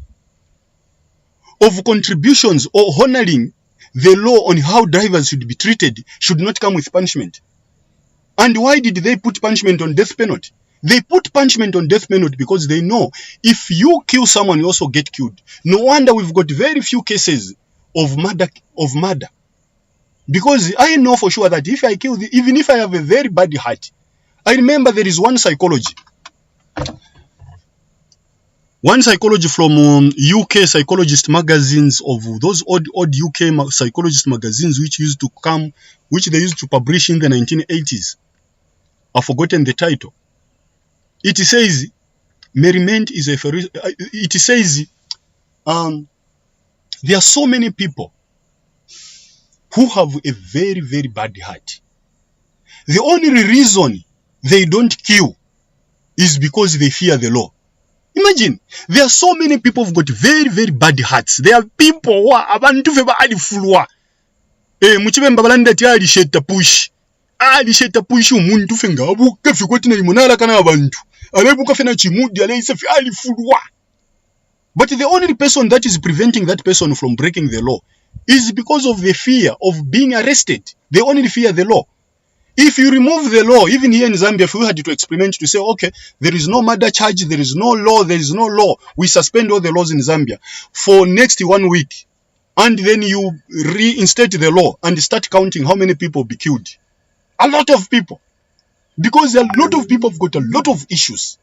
of contributions or honoring the law on how drivers should be treated should not come with punishment? And why did they put punishment on death penalty? They put punishment on death penalty because they know if you kill someone, you also get killed. No wonder we've got very few cases of murder. Because I know for sure that if I kill, even if I have a very bad heart, I remember there is one psychology from UK psychologist magazines, of those odd UK psychologist magazines which they used to publish in the 1980s. I've forgotten the title. It says merriment is it says there are so many people who have a very, very bad heart. The only reason they don't kill is because they fear the law. Imagine, there are so many people who've got very, very bad hearts. There are people who are abantu feba alifulwa. Muchibemba balanda ti alisheta push. Alisheta push umuntu fenga abuka fikoti na limonala kana abantu. Alebuka fena chimudi aleise fi alifulwa. But the only person that is preventing that person from breaking the law is because of the fear of being arrested. They only fear the law. If you remove the law, even here in Zambia, if we had to experiment to say, okay, there is no murder charge, there is no law, we suspend all the laws in Zambia for next 1 week, and then you reinstate the law and start counting how many people be killed. A lot of people. Because a lot of people have got a lot of issues.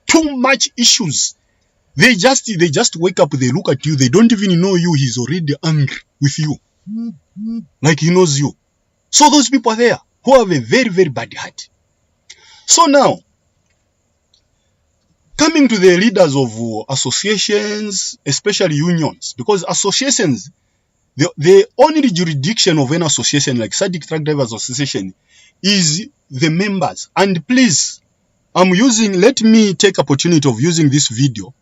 Too much issues. They just wake up, they look at you, they don't even know you, he's already angry with you. Like he knows you. So those people are there who have a very, very bad heart. So now, coming to the leaders of associations, especially unions, because associations, the only jurisdiction of an association like SADC Truck Drivers Association is the members. And please, let me take opportunity of using this video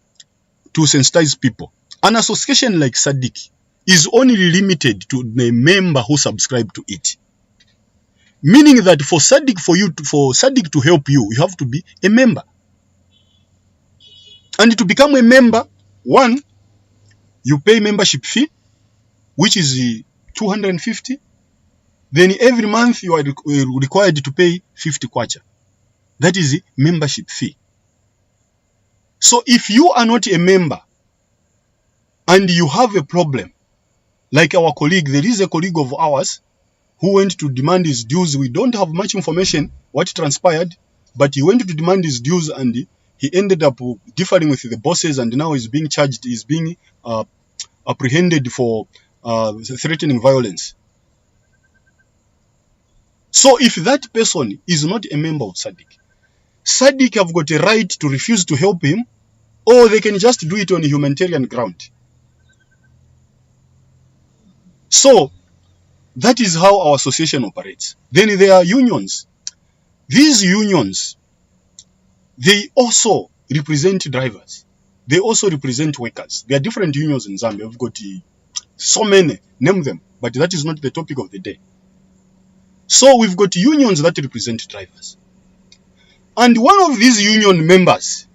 to sensitize people. An association like SADC is only limited to the member who subscribe to it. Meaning that for SADC to help you, you have to be a member. And to become a member, one, you pay membership fee, which is 250. Then every month you are required to pay 50 kwacha. That is the membership fee. So if you are not a member and you have a problem, like our colleague, there is a colleague of ours who went to demand his dues. We don't have much information what transpired, but he went to demand his dues and he ended up differing with the bosses, and now he's being charged, he's being apprehended for threatening violence. So if that person is not a member of SADC have got a right to refuse to help him, or they can just do it on a humanitarian ground. So that is how our association operates. Then there are unions. These unions, they also represent drivers. They also represent workers. There are different unions in Zambia. We've got so many, name them, but that is not the topic of the day. So we've got unions that represent drivers. And one of these union members,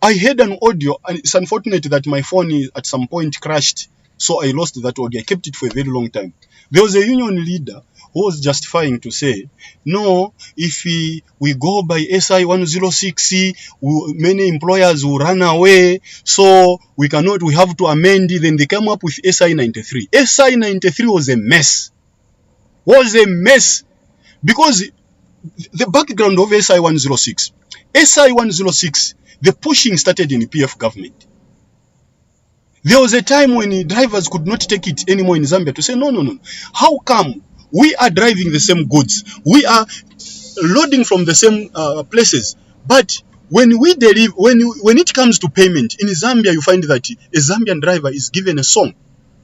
I heard an audio, and it's unfortunate that my phone at some point crashed, so I lost that audio. I kept it for a very long time. There was a union leader who was justifying to say, no, if we go by SI 106, many employers will run away, so we have to amend it. Then they came up with SI 93. SI 93 was a mess. Because the background of SI 106, the pushing started in the PF government. There was a time when drivers could not take it anymore in Zambia to say, no. How come we are driving the same goods? We are loading from the same places. But when we deliver, when it comes to payment, in Zambia, you find that a Zambian driver is given a song.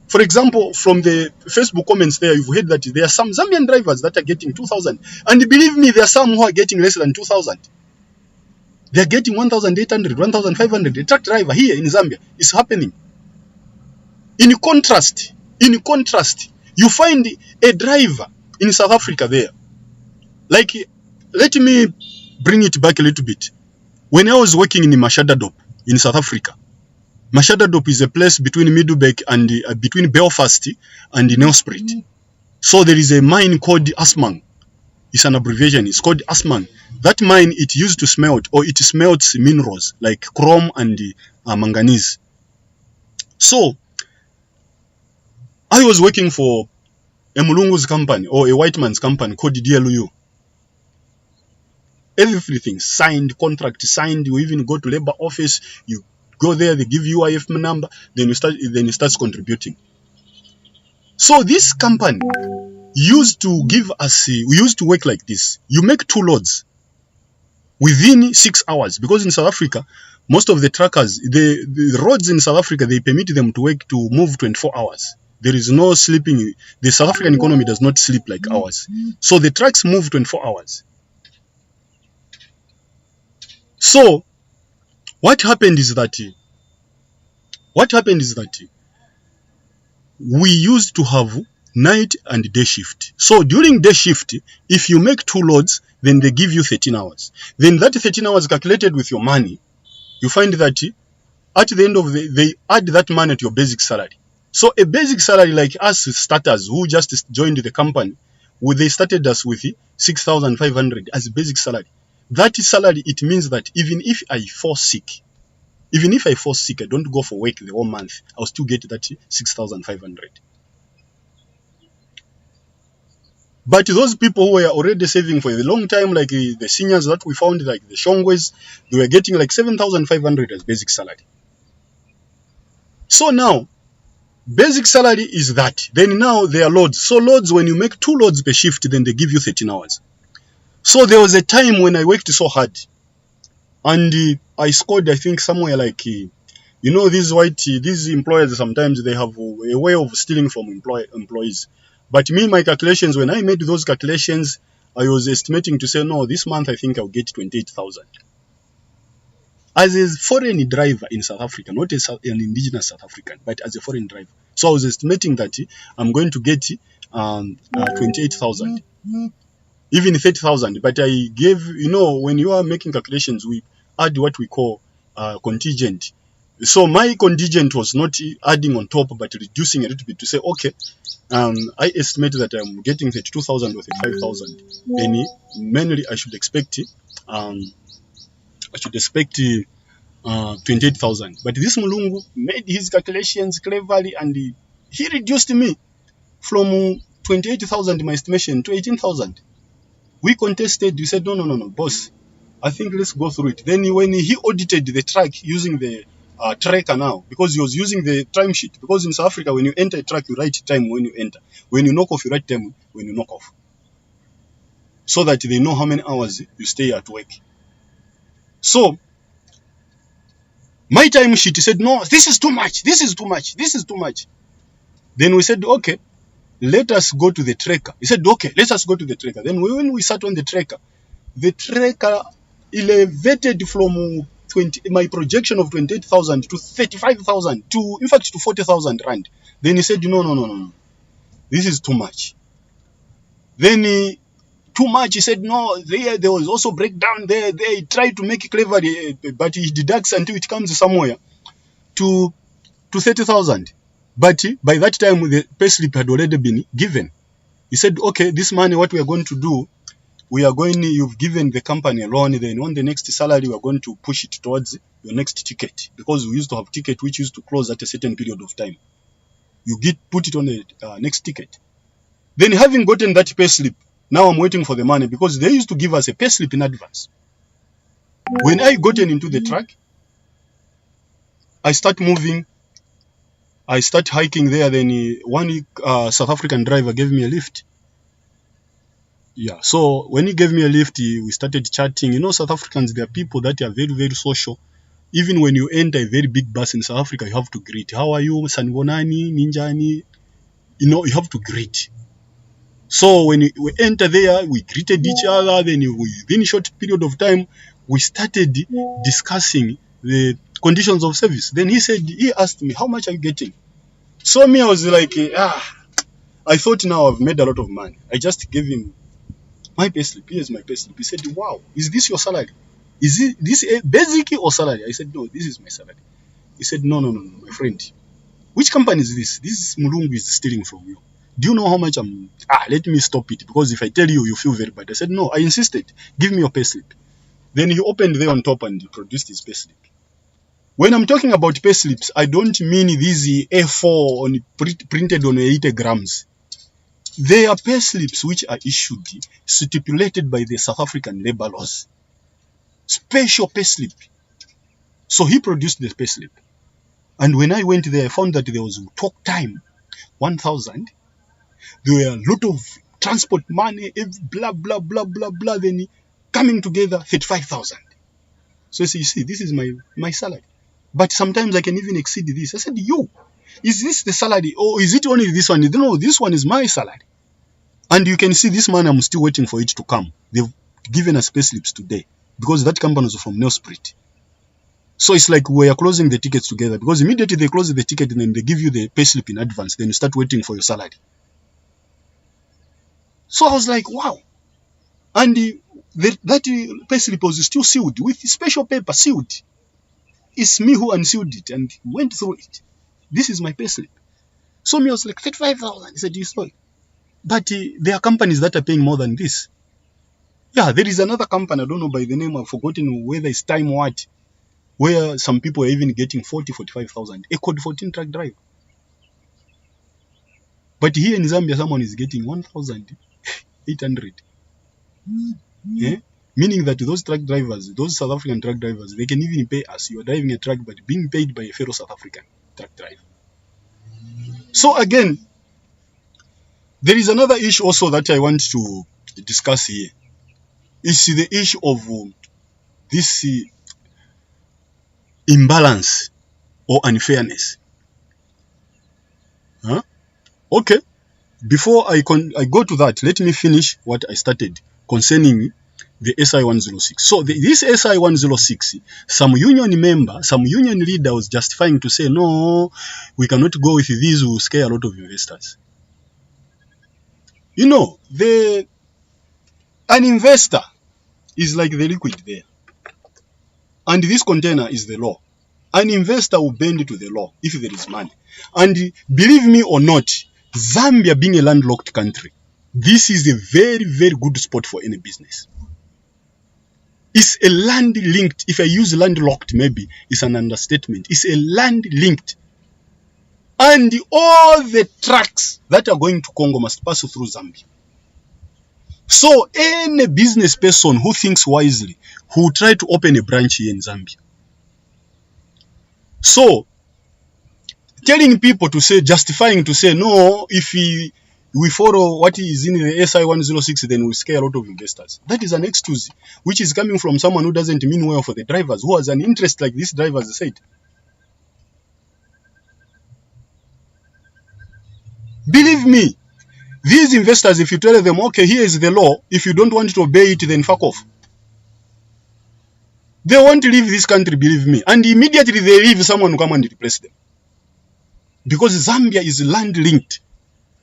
For example, from the Facebook comments there, you've heard that there are some Zambian drivers that are getting 2,000. And believe me, there are some who are getting less than 2,000. They're getting 1,800, 1,500. A truck driver here in Zambia is happening. In contrast, you find a driver in South Africa there. Like, let me bring it back a little bit. When I was working in Mashadadop in South Africa, Mashadadop is a place between Middleburg and between Belfast and Nelspruit. So there is a mine called Asmang. It's an abbreviation. It's called Asmang. That mine, it used to smelt, or it smelts minerals like chrome and manganese. So I was working for a Mulungu's company, or a white man's company called DLU. Everything signed, contract signed. You even go to labor office. You go there, they give you UIF number. Then you start contributing. So this company used to give us. We used to work like this. You make 2 loads within 6 hours, because in South Africa, most of the truckers, the roads in South Africa, they permit them to move 24 hours. There is no sleeping. The South African economy does not sleep like ours. So the trucks move 24 hours. So what happened is that we used to have night and day shift. So during day shift, if you make 2 loads, then they give you 13 hours. Then that 13 hours calculated with your money, you find that at the end of they add that money to your basic salary. So a basic salary, like us starters who just joined the company, they started us with 6,500 as a basic salary. That salary, it means that even if I fall sick, I don't go for work the whole month, I'll still get that 6,500. But those people who were already saving for a long time, like the seniors that we found, like the Shongwes, they were getting like 7,500 as basic salary. So now, basic salary is that. Then now there are loads. So loads, when you make 2 loads per shift, then they give you 13 hours. So there was a time when I worked so hard, and I scored, I think, somewhere like, these employers, sometimes they have a way of stealing from employees. But me, my calculations, when I made those calculations, I was estimating to say, no, this month I think I'll get 28,000. As a foreign driver in South Africa, not an indigenous South African, but as a foreign driver. So I was estimating that I'm going to get 28,000. Even 30,000, but I gave, when you are making calculations, we add what we call contingent. So my contingent was not adding on top, but reducing a little bit to say, okay, I estimate that I'm getting 32,000 or 35,000. Then mainly I should expect 28,000. But this Mulungu made his calculations cleverly, and he reduced me from 28,000, my estimation, to 18,000. We contested. We said, no, boss, I think let's go through it. Then when he audited the truck using the tracker now, because he was using the time sheet, because in South Africa, when you enter a truck, you write time when you enter. When you knock off, you write time when you knock off, so that they know how many hours you stay at work. So my time sheet said, no, this is too much. Then we said, okay, let us go to the tracker. He said, okay, let us go to the tracker. Then when we sat on the tracker elevated from my projection of 28,000 to 35,000 to, in fact, to 40,000 rand. Then he said, no, this is too much. Then too much, he said, no, there was also breakdown there. They tried to make it clever, but he deducts until it comes somewhere to 30,000. But by that time, the payslip had already been given. He said, okay, this money, what we are going to do, you've given the company a loan, then on the next salary, we are going to push it towards your next ticket. Because we used to have ticket which used to close at a certain period of time. You put it on the next ticket. Then having gotten that pay slip, now I'm waiting for the money because they used to give us a pay slip in advance. When I gotten into the truck, I start moving. I start hiking there. Then one South African driver gave me a lift. Yeah, so when he gave me a lift, we started chatting. You know, South Africans, they are people that are very, very social. Even when you enter a very big bus in South Africa, you have to greet. How are you? Sanibonani, Ninjani. You know, you have to greet. So when we enter there, we greeted each other. Then within a short period of time, we started discussing the conditions of service. Then he asked me, how much are you getting? So me, I was like, I thought now I've made a lot of money. I just gave him my payslip. Here's my payslip. He said, wow, is this your salary? Is this a basic or salary? I said, no, this is my salary. He said, no, my friend. Which company is this? This Mulungu is stealing from you. Do you know how much I'm... let me stop it, because if I tell you, you feel very bad. I said, no, I insisted. Give me your payslip. Then he opened there on top and produced his payslip. When I'm talking about payslips, I don't mean these A4 printed on 80 grams. They are payslips which are issued, stipulated by the South African labor laws. Special payslip. So he produced the payslip. And when I went there, I found that there was talk time, 1,000. There were a lot of transport money, blah, blah, blah, blah, blah. Then coming together, 35,000. So you see, this is my salary. But sometimes I can even exceed this. I said, is this the salary? Or is it only this one? No, this one is my salary. And you can see this man, I'm still waiting for it to come. They've given us payslips today because that company was from Nelspruit. So it's like we are closing the tickets together, because immediately they close the ticket and then they give you the payslip in advance. Then you start waiting for your salary. So I was like, wow. And that payslip was still sealed with special paper, sealed. It's me who unsealed it and went through it. This is my payslip. So me, I was like, 35,000. He said, you saw it. But there are companies that are paying more than this. Yeah, there is another company, I don't know by the name, I've forgotten whether it's Time What, where some people are even getting 45,000. A code 14 truck driver. But here in Zambia, someone is getting 1,800. Yeah? Meaning that those truck drivers, those South African truck drivers, they can even pay us. You are driving a truck, but being paid by a fellow South African truck driver. So again, there is another issue also that I want to discuss here. It's the issue of this imbalance or unfairness. Huh? Okay. Before I go to that, let me finish what I started concerning the SI 106. So this SI 106, some union member, some union leader was justifying to say, no, we cannot go with these, will scare a lot of investors. You know, an investor is like the liquid there. And this container is the law. An investor will bend to the law if there is money. And believe me or not, Zambia being a landlocked country, this is a very, very good spot for any business. It's a land-linked. If I use landlocked, maybe it's an understatement. It's a land-linked. And all the trucks that are going to Congo must pass through Zambia. So any business person who thinks wisely, who will try to open a branch here in Zambia. So telling people to say, justifying to say, no, if we follow what is in the SI 106, then we scare a lot of investors. That is an excuse which is coming from someone who doesn't mean well for the drivers, who has an interest like these drivers said. Believe me, these investors, if you tell them, okay, here is the law, if you don't want to obey it, then fuck off. They want to leave this country, believe me. And immediately they leave, someone will come and replace them. Because Zambia is land-linked.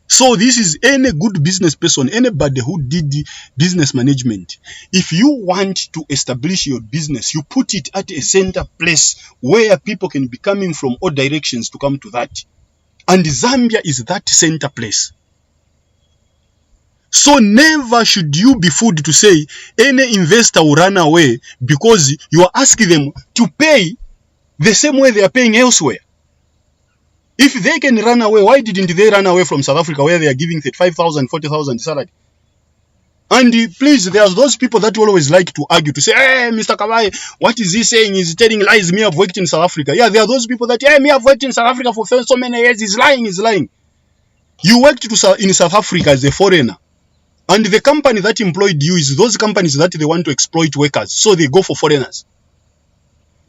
So this is any good business person, anybody who did business management. If you want to establish your business, you put it at a center place where people can be coming from all directions to come to that. And Zambia is that center place. So never should you be fooled to say any investor will run away because you are asking them to pay the same way they are paying elsewhere. If they can run away, why didn't they run away from South Africa where they are giving 35,000, 40,000 salary? And please, there's those people that always like to argue, to say, hey, Mr. Kawai, what is he saying? He's telling lies. Me, I've worked in South Africa. Yeah, there are those people that, hey, me, I've worked in South Africa for so many years. He's lying, he's lying. You worked in South Africa as a foreigner. And the company that employed you is those companies that they want to exploit workers. So they go for foreigners.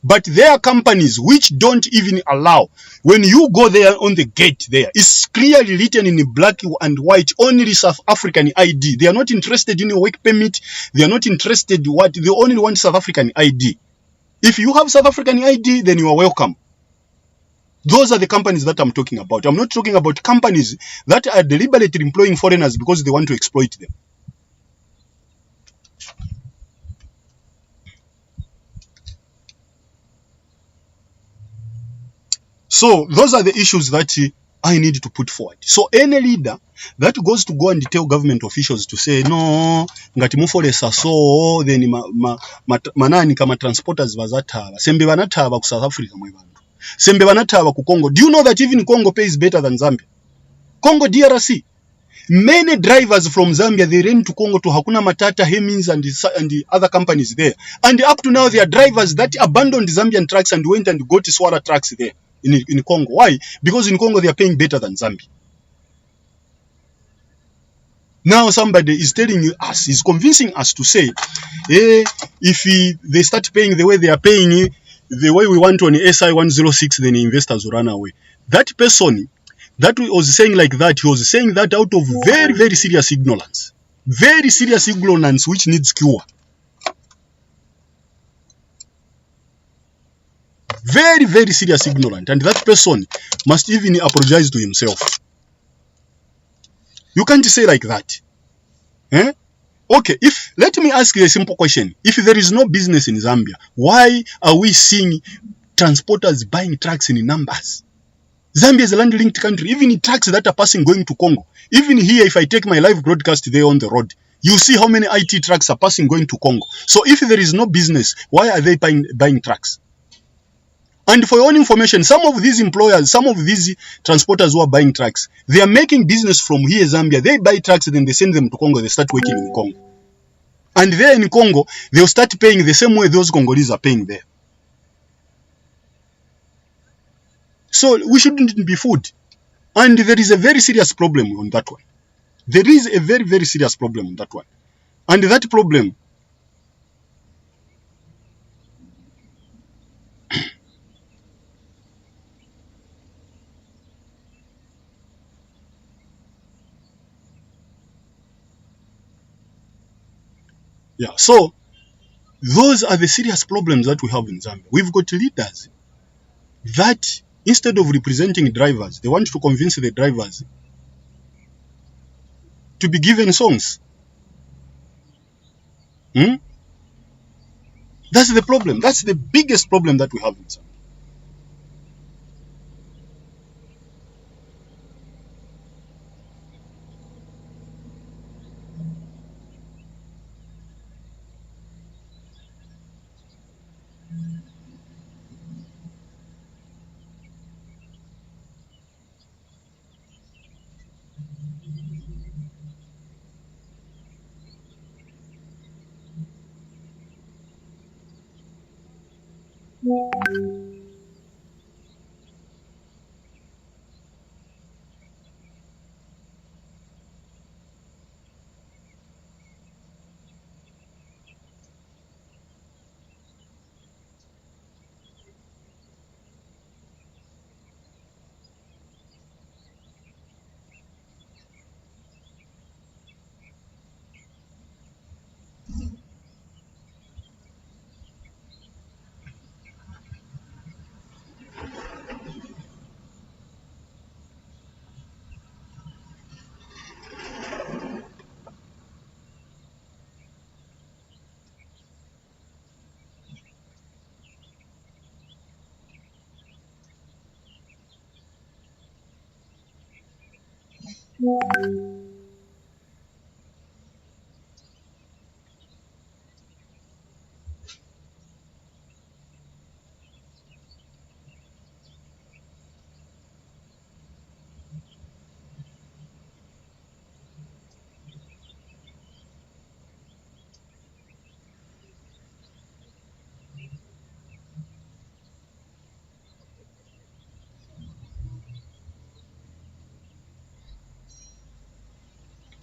But there are companies which don't even allow. When you go there on the gate there, it's clearly written in black and white, only South African ID. They are not interested in your work permit. They are not interested what, they only want South African ID. If you have South African ID, then you are welcome. Those are the companies that I'm talking about. I'm not talking about companies that are deliberately employing foreigners because they want to exploit them. So those are the issues that I need to put forward. So any leader that goes to go and tell government officials to say no, ngati mufolesa so then manani kama transporters bazataba. Sembe banataba ku South Africa mwe bantu. Sembe banataba ku Congo. Do you know that even Congo pays better than Zambia? Congo DRC. Many drivers from Zambia, they ran to Congo to Hakuna Matata, Hemins, and the other companies there. And up to now, there are drivers that abandoned Zambian trucks and went and got Swara trucks there in Congo. Why? Because in Congo, they are paying better than Zambia. Now somebody is telling us, is convincing us to say, if they start paying the way they are paying, the way we want on SI 106, then investors will run away. That person that was saying like that, he was saying that out of very, very serious ignorance. Very serious ignorance which needs cure. Very, very serious ignorance. And that person must even apologize to himself. You can't say like that. Eh? Okay, let me ask you a simple question. If there is no business in Zambia, why are we seeing transporters buying trucks in numbers? Zambia is a land-linked country. Even in trucks that are passing going to Congo. Even here, if I take my live broadcast there on the road, you see how many IT trucks are passing going to Congo. So if there is no business, why are they buying trucks? And for your own information, some of these employers, some of these transporters who are buying trucks, they are making business from here, Zambia. They buy trucks, then they send them to Congo. They start working in Congo. And there in Congo, they'll start paying the same way those Congolese are paying there. So we shouldn't be fooled. And there is a very serious problem on that one. There is a very, very serious problem on that one. And that problem, yeah, so those are the serious problems that we have in Zambia. We've got leaders that instead of representing drivers, they want to convince the drivers to be given songs. That's the problem. That's the biggest problem that we have in Zambia.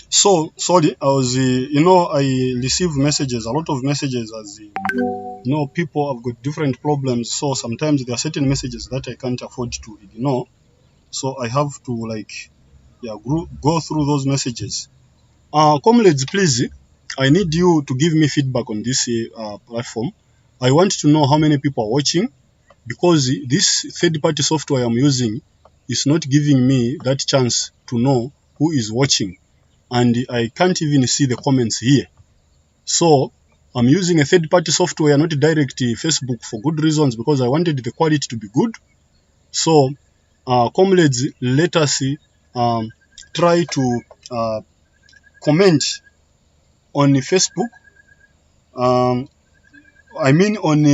So sorry, I was I receive messages, a lot of messages, as people have got different problems. So sometimes there are certain messages that I can't afford to ignore, so I have to go through those messages. Comrades, please, I need you to give me feedback on this platform. I want to know how many people are watching, because this third-party software I'm using is not giving me that chance to know who is watching, and I can't even see the comments here. So I'm using a third-party software, not direct Facebook, for good reasons, because I wanted the quality to be good. So, comrades, let us try to comment on Facebook. I mean on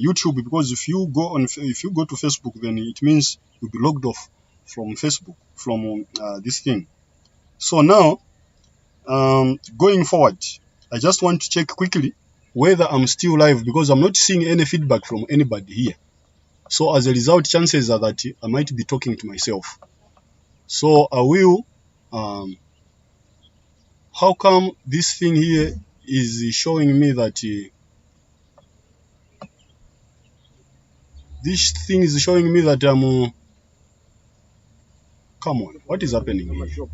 YouTube, because if you go to Facebook, then it means you'll be logged off from Facebook, from this thing. So now, going forward, I just want to check quickly whether I'm still live, because I'm not seeing any feedback from anybody here. So as a result, chances are that I might be talking to myself. So I will, how come this thing here is showing me that this thing is showing me that I'm, come on, what is happening here?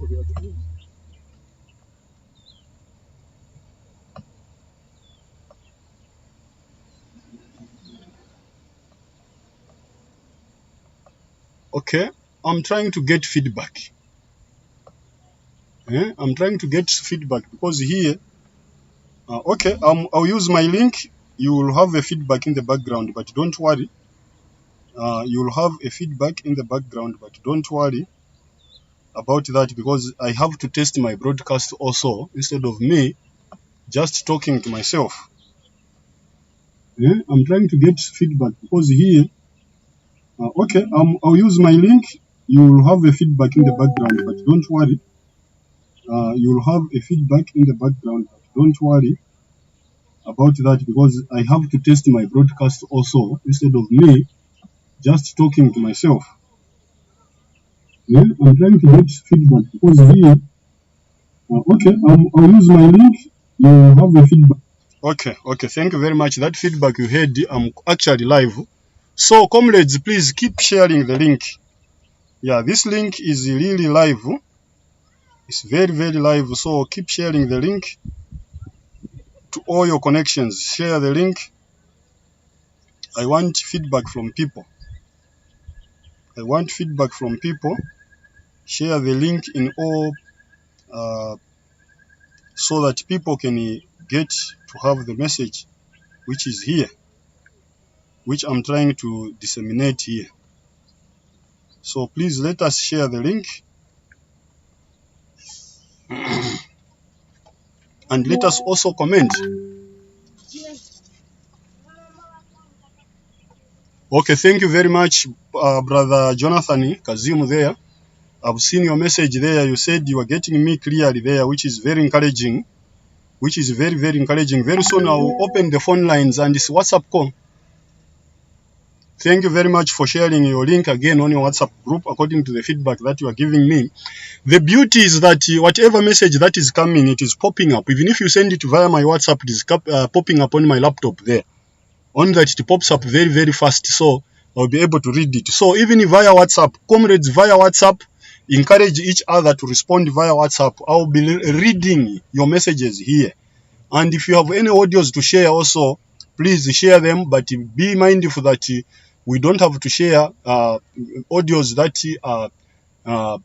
Okay, I'm trying to get feedback. I'm trying to get feedback, because here, okay, I'll use my link. You will have a feedback in the background, but don't worry. You will have a feedback in the background, but don't worry about that, because I have to test my broadcast also, instead of me just talking to myself. I'm trying to get feedback, because here, okay, I'll use my link. You will have a feedback in the background, but don't worry. You will have a feedback in the background, but don't worry about that, because I have to test my broadcast also, instead of me just talking to myself. I'm trying to get feedback, because here, okay, I'll use my link. You will have a feedback. Okay, thank you very much. That feedback you heard, I'm actually live. So, comrades, please keep sharing the link. Yeah, this link is really live. It's very, very live. So, keep sharing the link to all your connections. Share the link. I want feedback from people. I want feedback from people. Share the link in all, so that people can get to have the message which is here, which I'm trying to disseminate here. So please let us share the link, and let us also comment. Okay, thank you very much, Brother Jonathan Kazimu there. I've seen your message there. You said you are getting me clearly there, which is very encouraging. Very soon I'll open the phone lines and this WhatsApp call. Thank you very much for sharing your link again on your WhatsApp group, according to the feedback that you are giving me. The beauty is that whatever message that is coming, it is popping up. Even if you send it via my WhatsApp, it is popping up on my laptop there. Only that it pops up very, very fast, so I'll be able to read it. So even via WhatsApp, comrades, via WhatsApp, encourage each other to respond via WhatsApp. I'll be reading your messages here. And if you have any audios to share also, please share them, but be mindful that we don't have to share audios that are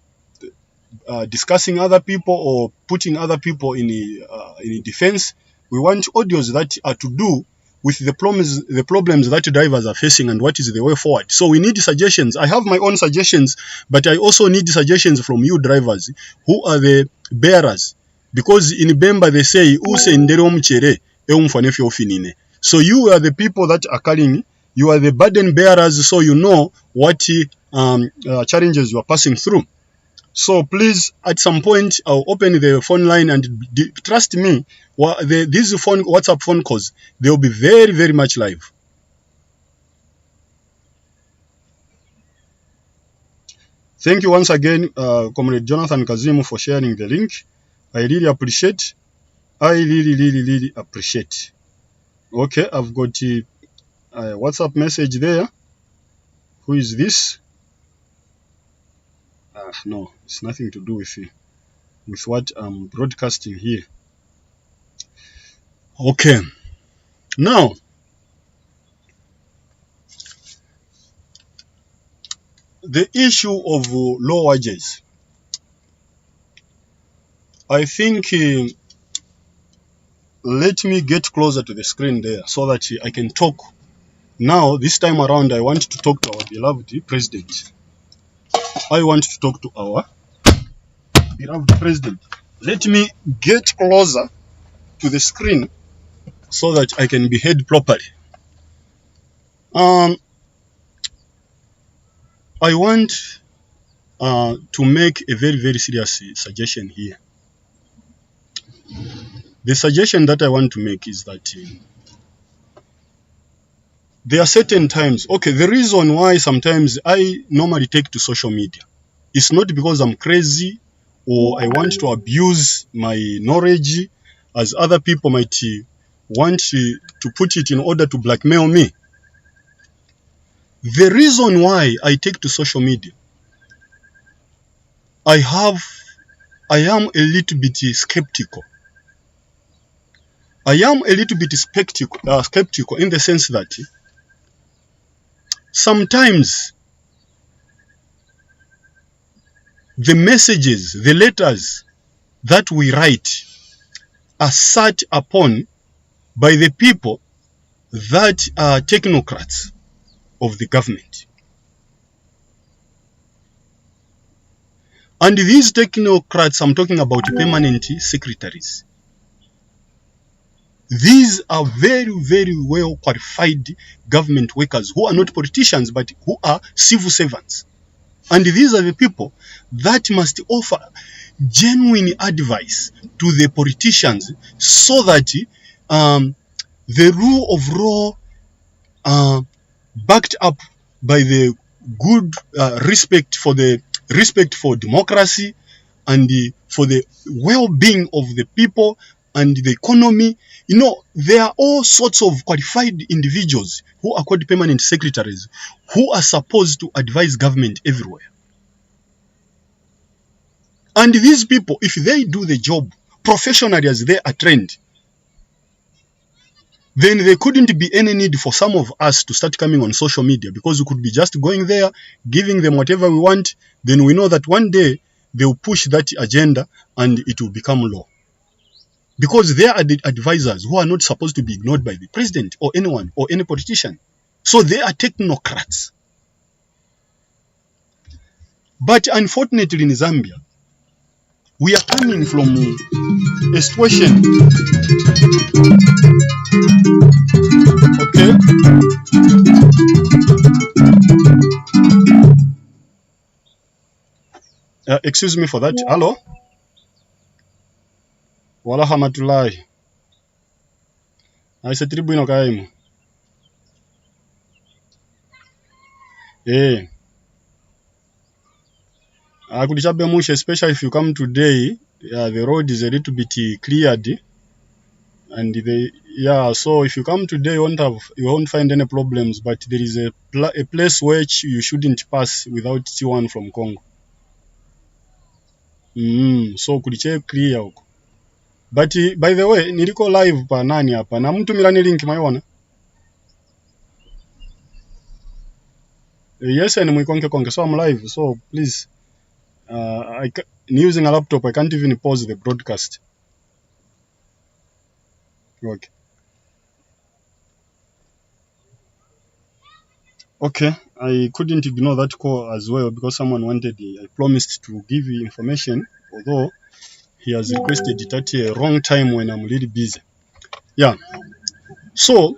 discussing other people or putting other people in defense. We want audios that are to do with the problems that drivers are facing and what is the way forward. So we need suggestions. I have my own suggestions, but I also need suggestions from you drivers who are the bearers. Because in Bemba they say, so you are the people that are carrying, you are the burden bearers, so you know what challenges you are passing through. So please, at some point, I'll open the phone line, and trust me, these WhatsApp phone calls, they'll be very, very much live. Thank you once again, Comrade Jonathan Kazimu, for sharing the link. I really appreciate. I really appreciate. Okay, I've got a WhatsApp message there. Who is this? No, it's nothing to do with what I'm broadcasting here. Okay, now the issue of low wages. I think let me get closer to the screen there so that I can talk. Now, this time around, I want to talk to our beloved president. I want to talk to our beloved president. Let me get closer to the screen so that I can be heard properly. I want to make a very serious suggestion here. The suggestion that I want to make is that there are certain times, okay, the reason why sometimes I normally take to social media, it's not because I'm crazy or I want to abuse my knowledge as other people might want to put it in order to blackmail me. The reason why I take to social media, I am a little bit skeptical. I am a little bit skeptical in the sense that sometimes the messages, the letters that we write are sat upon by the people that are technocrats of the government. And these technocrats, I'm talking about permanent secretaries. These are very well qualified government workers who are not politicians but who are civil servants. And these are the people that must offer genuine advice to the politicians so that the rule of law, backed up by the good respect for democracy and for the well-being of the people and the economy. You know, there are all sorts of qualified individuals who are called permanent secretaries who are supposed to advise government everywhere. And these people, if they do the job professionally as they are trained, then there couldn't be any need for some of us to start coming on social media, because we could be just going there, giving them whatever we want. Then we know that one day they will push that agenda and it will become law. Because they are the advisors who are not supposed to be ignored by the president or anyone or any politician. So they are technocrats. But unfortunately in Zambia, we are coming from a situation. Okay. Excuse me for that. Hello? Wala hamatulai. Aise tribu ino kaimu. Eh. Kudichabe mush, especially if you come today, the road is a little bit cleared. And so if you come today, you won't find any problems. But there is a place which you shouldn't pass without T1 from Congo. So kudiche clear huko. But by the way, niliko live pa nani hapa na mtu milani link maiona. Yes, and konke. So I'm live. So please, using a laptop, I can't even pause the broadcast. Okay. Okay, I couldn't ignore that call as well because someone wanted. I promised to give you information, although he has requested it at a wrong time when I'm really busy. Yeah. So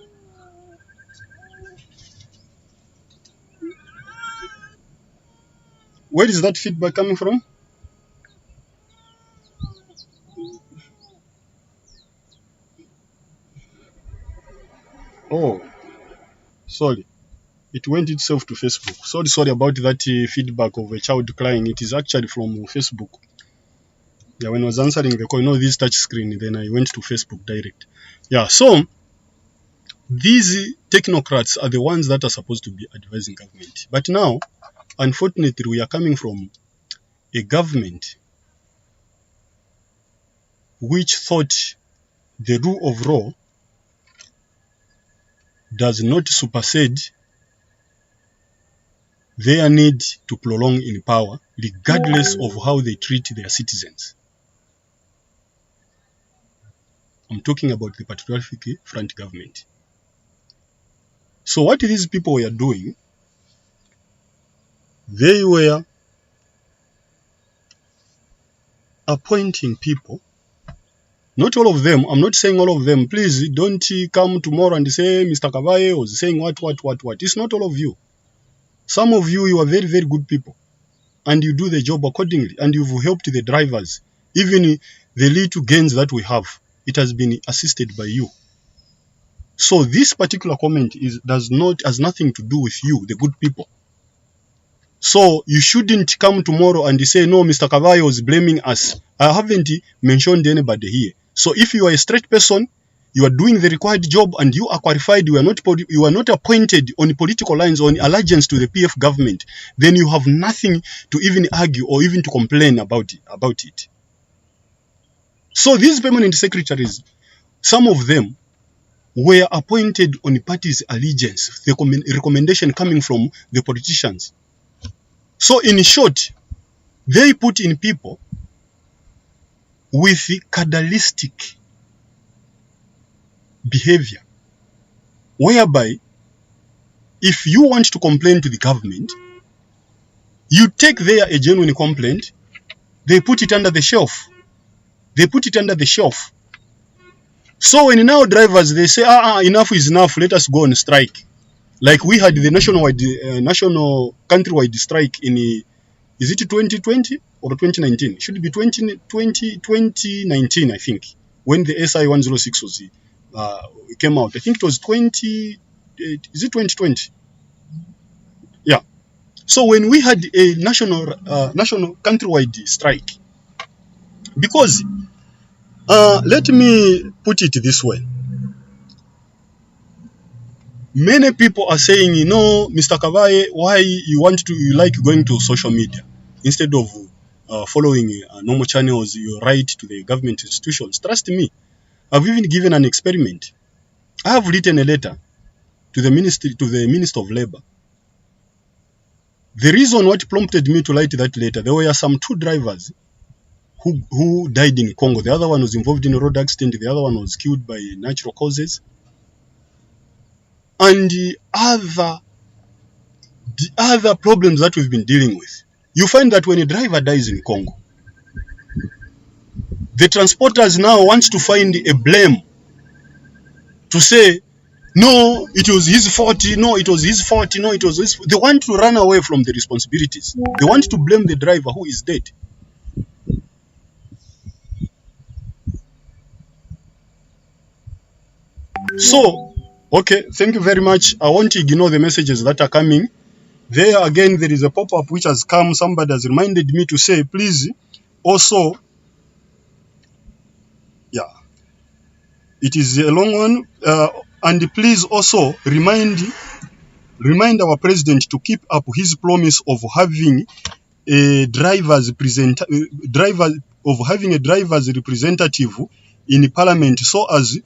where is that feedback coming from? Oh, sorry. it went itself to Facebook. Sorry about that feedback of a child crying. It is actually from Facebook. Yeah, when I was answering the call, this touch screen, then I went to Facebook direct. Yeah, so these technocrats are the ones that are supposed to be advising government. But now, unfortunately, we are coming from a government which thought the rule of law does not supersede their need to prolong in power, regardless of how they treat their citizens. I'm talking about the Patriotic Front government. So what these people were doing, they were appointing people. Not all of them. I'm not saying all of them. Please don't come tomorrow and say Mr. Kavaye was saying what. It's not all of you. Some of you, you are very, very good people. And you do the job accordingly. And you've helped the drivers. Even the little gains that we have, it has been assisted by you. So this particular comment has nothing to do with you, the good people. So you shouldn't come tomorrow and say, no, Mr. Kavaye was blaming us. I haven't mentioned anybody here. So if you are a straight person, you are doing the required job and you are qualified, you are not appointed on political lines or on allegiance to the PF government, then you have nothing to even argue or even to complain about it. So these permanent secretaries, some of them were appointed on the party's allegiance, the recommendation coming from the politicians. So in short, they put in people with cadalistic behavior, whereby if you want to complain to the government, you take there a genuine complaint, they put it under the shelf. So when now drivers, they say, enough is enough, let us go on strike. Like we had the national countrywide strike in, is it 2020 or 2019? It should be 2019, I think, when the SI 106 was came out. I think it was 2020? Yeah. So when we had a national countrywide strike, because let me put it this way. Many people are saying, Mr. Kavaye, why you like going to social media instead of following normal channels, you write to the government institutions. Trust me, I've even given an experiment. I have written a letter to the Minister of Labor. The reason what prompted me to write that letter, there were some 2 drivers who died in Congo. The other one was involved in a road accident. The other one was killed by natural causes. And the other problems that we've been dealing with. You find that when a driver dies in Congo, the transporters now want to find a blame to say, no, it was his fault, no, it was his fault, no, it was his fault. They want to run away from the responsibilities. They want to blame the driver who is dead. So, okay, thank you very much. I won't ignore the messages that are coming. There again, there is a pop-up which has come. Somebody has reminded me to say, please, also, yeah, it is a long one. And please also remind our president to keep up his promise of having a driver's representative in parliament, so as